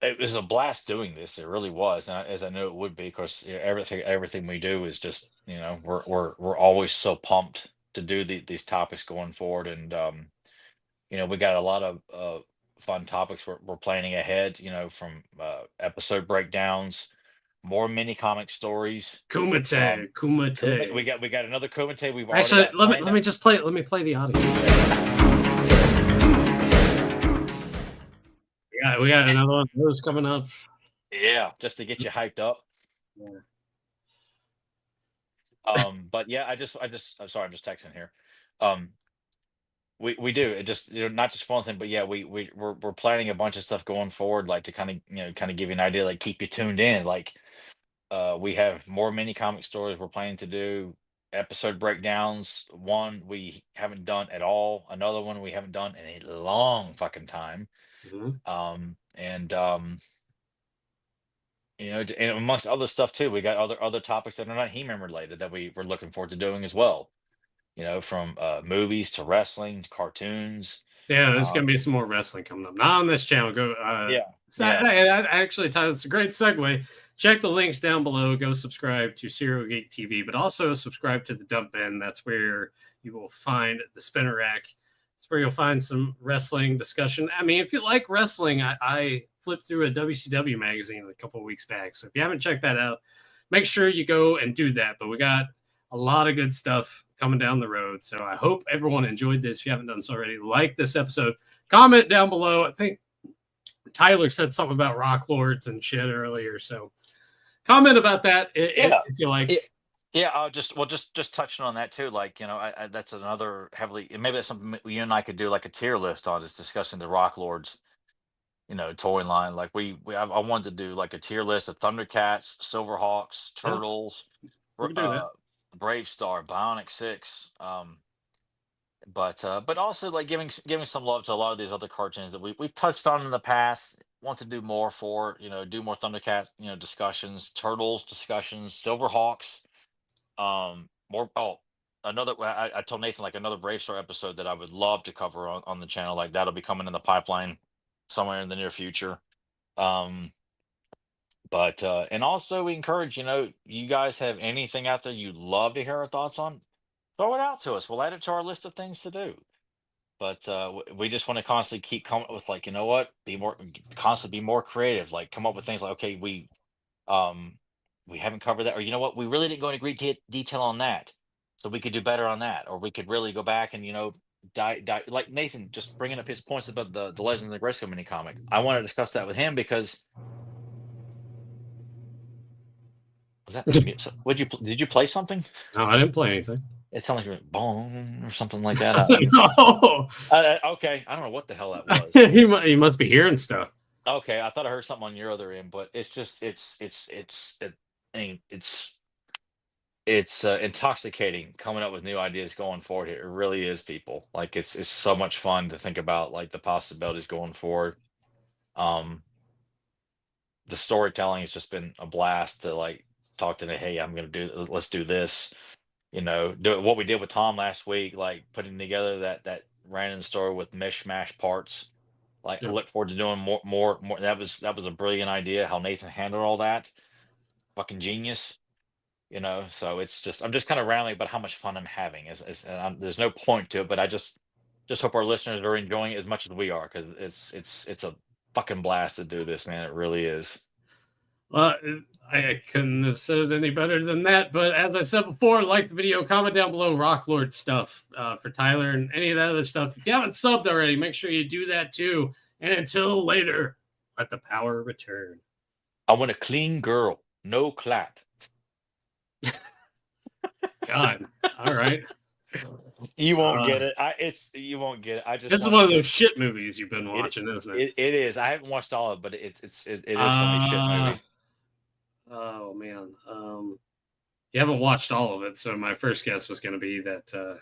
It was a blast doing this. It really was, and as I knew it would be, because everything we do is just we're always so pumped to do these topics going forward, and we got a lot of fun topics we're planning ahead, from episode breakdowns, more mini comic stories. Kumite. We got another Kumite. We've actually let me just play. Let me play the audio. Yeah, we got another one of those coming up. Yeah, just to get you hyped up. Yeah. But yeah, I'm sorry, I'm just texting here. We do it, just not just one thing, but yeah, we're planning a bunch of stuff going forward, like to kind of give you an idea, like keep you tuned in. Like we have more mini comic stories we're planning to do, episode breakdowns. One we haven't done at all, another one we haven't done in a long fucking time. Mm-hmm. And amongst other stuff too, we got other topics that are not He-Man related that we're looking forward to doing as well. From movies to wrestling to cartoons. Yeah, there's gonna be some more wrestling coming up. Not on this channel. Go. Actually, Tyler, it's a great segue. Check the links down below. Go subscribe to Serial Geek TV, but also subscribe to the Dump Bin. That's where you will find the Spinner Rack. It's where you'll find some wrestling discussion. I mean, if you like wrestling, I flipped through a WCW magazine a couple of weeks back. So if you haven't checked that out, make sure you go and do that. But we got a lot of good stuff coming down the road. So I hope everyone enjoyed this. If you haven't done so already, like this episode, comment down below. I think Tyler said something about Rock Lords and shit earlier. So comment about that if you like. Yeah, I'll just touching on that too. Like, I that's another heavily, maybe that's something you and I could do like a tier list on, is discussing the Rock Lords, toy line. Like I wanted to do like a tier list of Thundercats, Silverhawks, Turtles, Brave Star, Bionic 6, but also like giving some love to a lot of these other cartoons that we've touched on in the past. want to do more for, do more Thundercats, discussions, Turtles discussions, Silverhawks, more. Oh, I told Nathan like another Brave Star episode that I would love to cover on the channel. Like that'll be coming in the pipeline somewhere in the near future. Um, but and also we encourage, you guys have anything out there you'd love to hear our thoughts on, throw it out to us. We'll add it to our list of things to do. But we just want to constantly keep coming up with like, you know what, constantly be more creative. Like come up with things like, okay, um we haven't covered that, or you know what, we really didn't go into great detail on that, so we could do better on that, or we could really go back and like Nathan just bringing up his points about the Legends of Grayskull mini comic. I want to discuss that with him because was that did you play something? No, I didn't play anything. It sounded like you went bone or something like that. No. Okay, I don't know what the hell that was. He must be hearing stuff. Okay, I thought I heard something on your other end, but it's just it's intoxicating coming up with new ideas going forward here. It really is, people. Like it's so much fun to think about like the possibilities going forward. Um, the storytelling has just been a blast to like talk to the hey, let's do this. Do what we did with Tom last week, like putting together that random story with mishmash parts. Like I Yeah. look forward to doing more. That was a brilliant idea. How Nathan handled all that, fucking genius. So it's just I'm just kind of rambling about how much fun I'm having. There's no point to it, but I just hope our listeners are enjoying it as much as we are because it's a fucking blast to do this, man. It really is. Well, I couldn't have said it any better than that. But as I said before, like the video, comment down below Rock Lord stuff for Tyler and any of that other stuff. If you haven't subbed already, make sure you do that too. And until later, let the power return. I want a clean girl, no clap. God, all right. You won't get it. You won't get it. I just. This is one of those shit movies you've been watching, isn't it? It is. I haven't watched all of it, but it is for me shit movie. Oh man, you haven't watched all of it, so my first guess was going to be that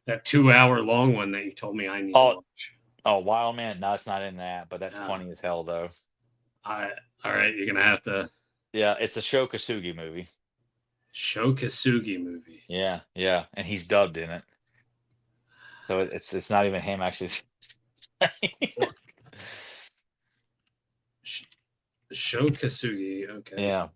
that 2 hour long one that you told me I need to watch. Oh, Wild Man. No, it's not in that, but that's funny as hell though. All right, you're gonna have to. Yeah, it's a Sho Kosugi movie. Sho Kosugi movie. Yeah, and he's dubbed in it, so it's not even him actually. Sho Kosugi. Okay. Yeah.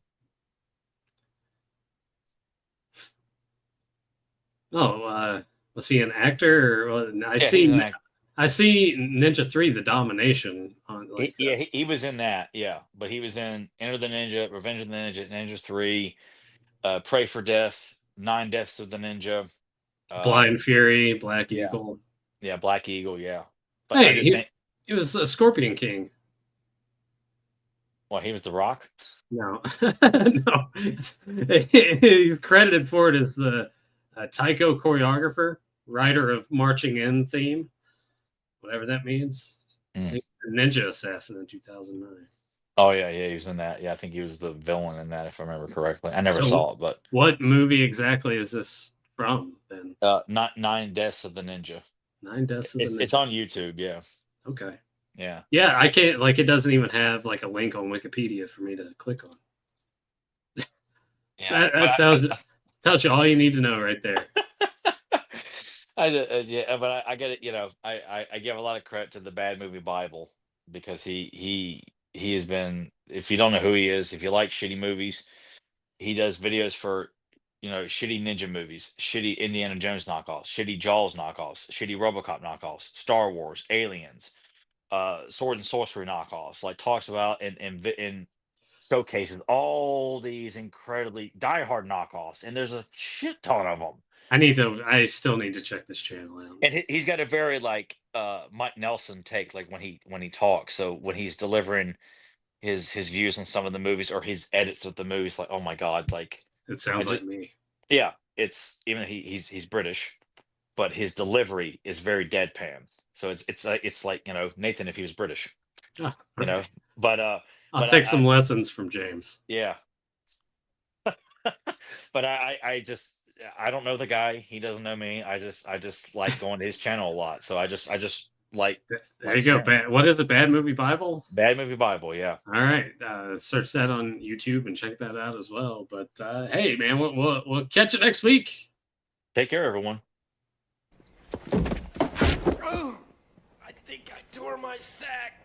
Oh, was he an actor? I see Ninja 3: The Domination on. He was in that. Yeah, but he was in Enter the Ninja, Revenge of the Ninja, Ninja 3, Pray for Death, 9 Deaths of the Ninja, Blind Fury, Black Eagle. Yeah, Black Eagle. Yeah, but hey, he was a Scorpion King. Well, he was The Rock. No, no, he's credited for it as the taiko choreographer, writer of Marching In theme, whatever that means. Ninja Assassin in 2009. Oh yeah, he was in that. Yeah, I think he was the villain in that, if I remember correctly. I never saw it, but what movie exactly is this from then? Not 9 Deaths of the Ninja. 9 Deaths of the Ninja. It's on YouTube. Yeah. Okay. Yeah. Yeah, I can't it doesn't even have like a link on Wikipedia for me to click on. Yeah, that tells you all you need to know right there. But I get it. I give a lot of credit to the Bad Movie Bible because he has been. If you don't know who he is, if you like shitty movies, he does videos for shitty ninja movies, shitty Indiana Jones knockoffs, shitty Jaws knockoffs, shitty RoboCop knockoffs, Star Wars, Aliens, Sword and Sorcery knockoffs. Like talks about and showcases all these incredibly diehard knockoffs, and there's a shit ton of them. I still need to check this channel out. And he's got a very like Mike Nelson take, like when he talks. So when he's delivering his views on some of the movies or his edits of the movies, like, oh my god, like it sounds like me. Yeah, it's even he's British, but his delivery is very deadpan. So it's like Nathan if he was British, But I'll take some lessons from James. Yeah. But I don't know the guy. He doesn't know me. I just like going to his channel a lot. So I just like There you go. Sharon. What is it? Bad Movie Bible? Bad Movie Bible, yeah. All right. Search that on YouTube and check that out as well. But hey, man, we'll catch you next week. Take care, everyone. I think I tore my sack.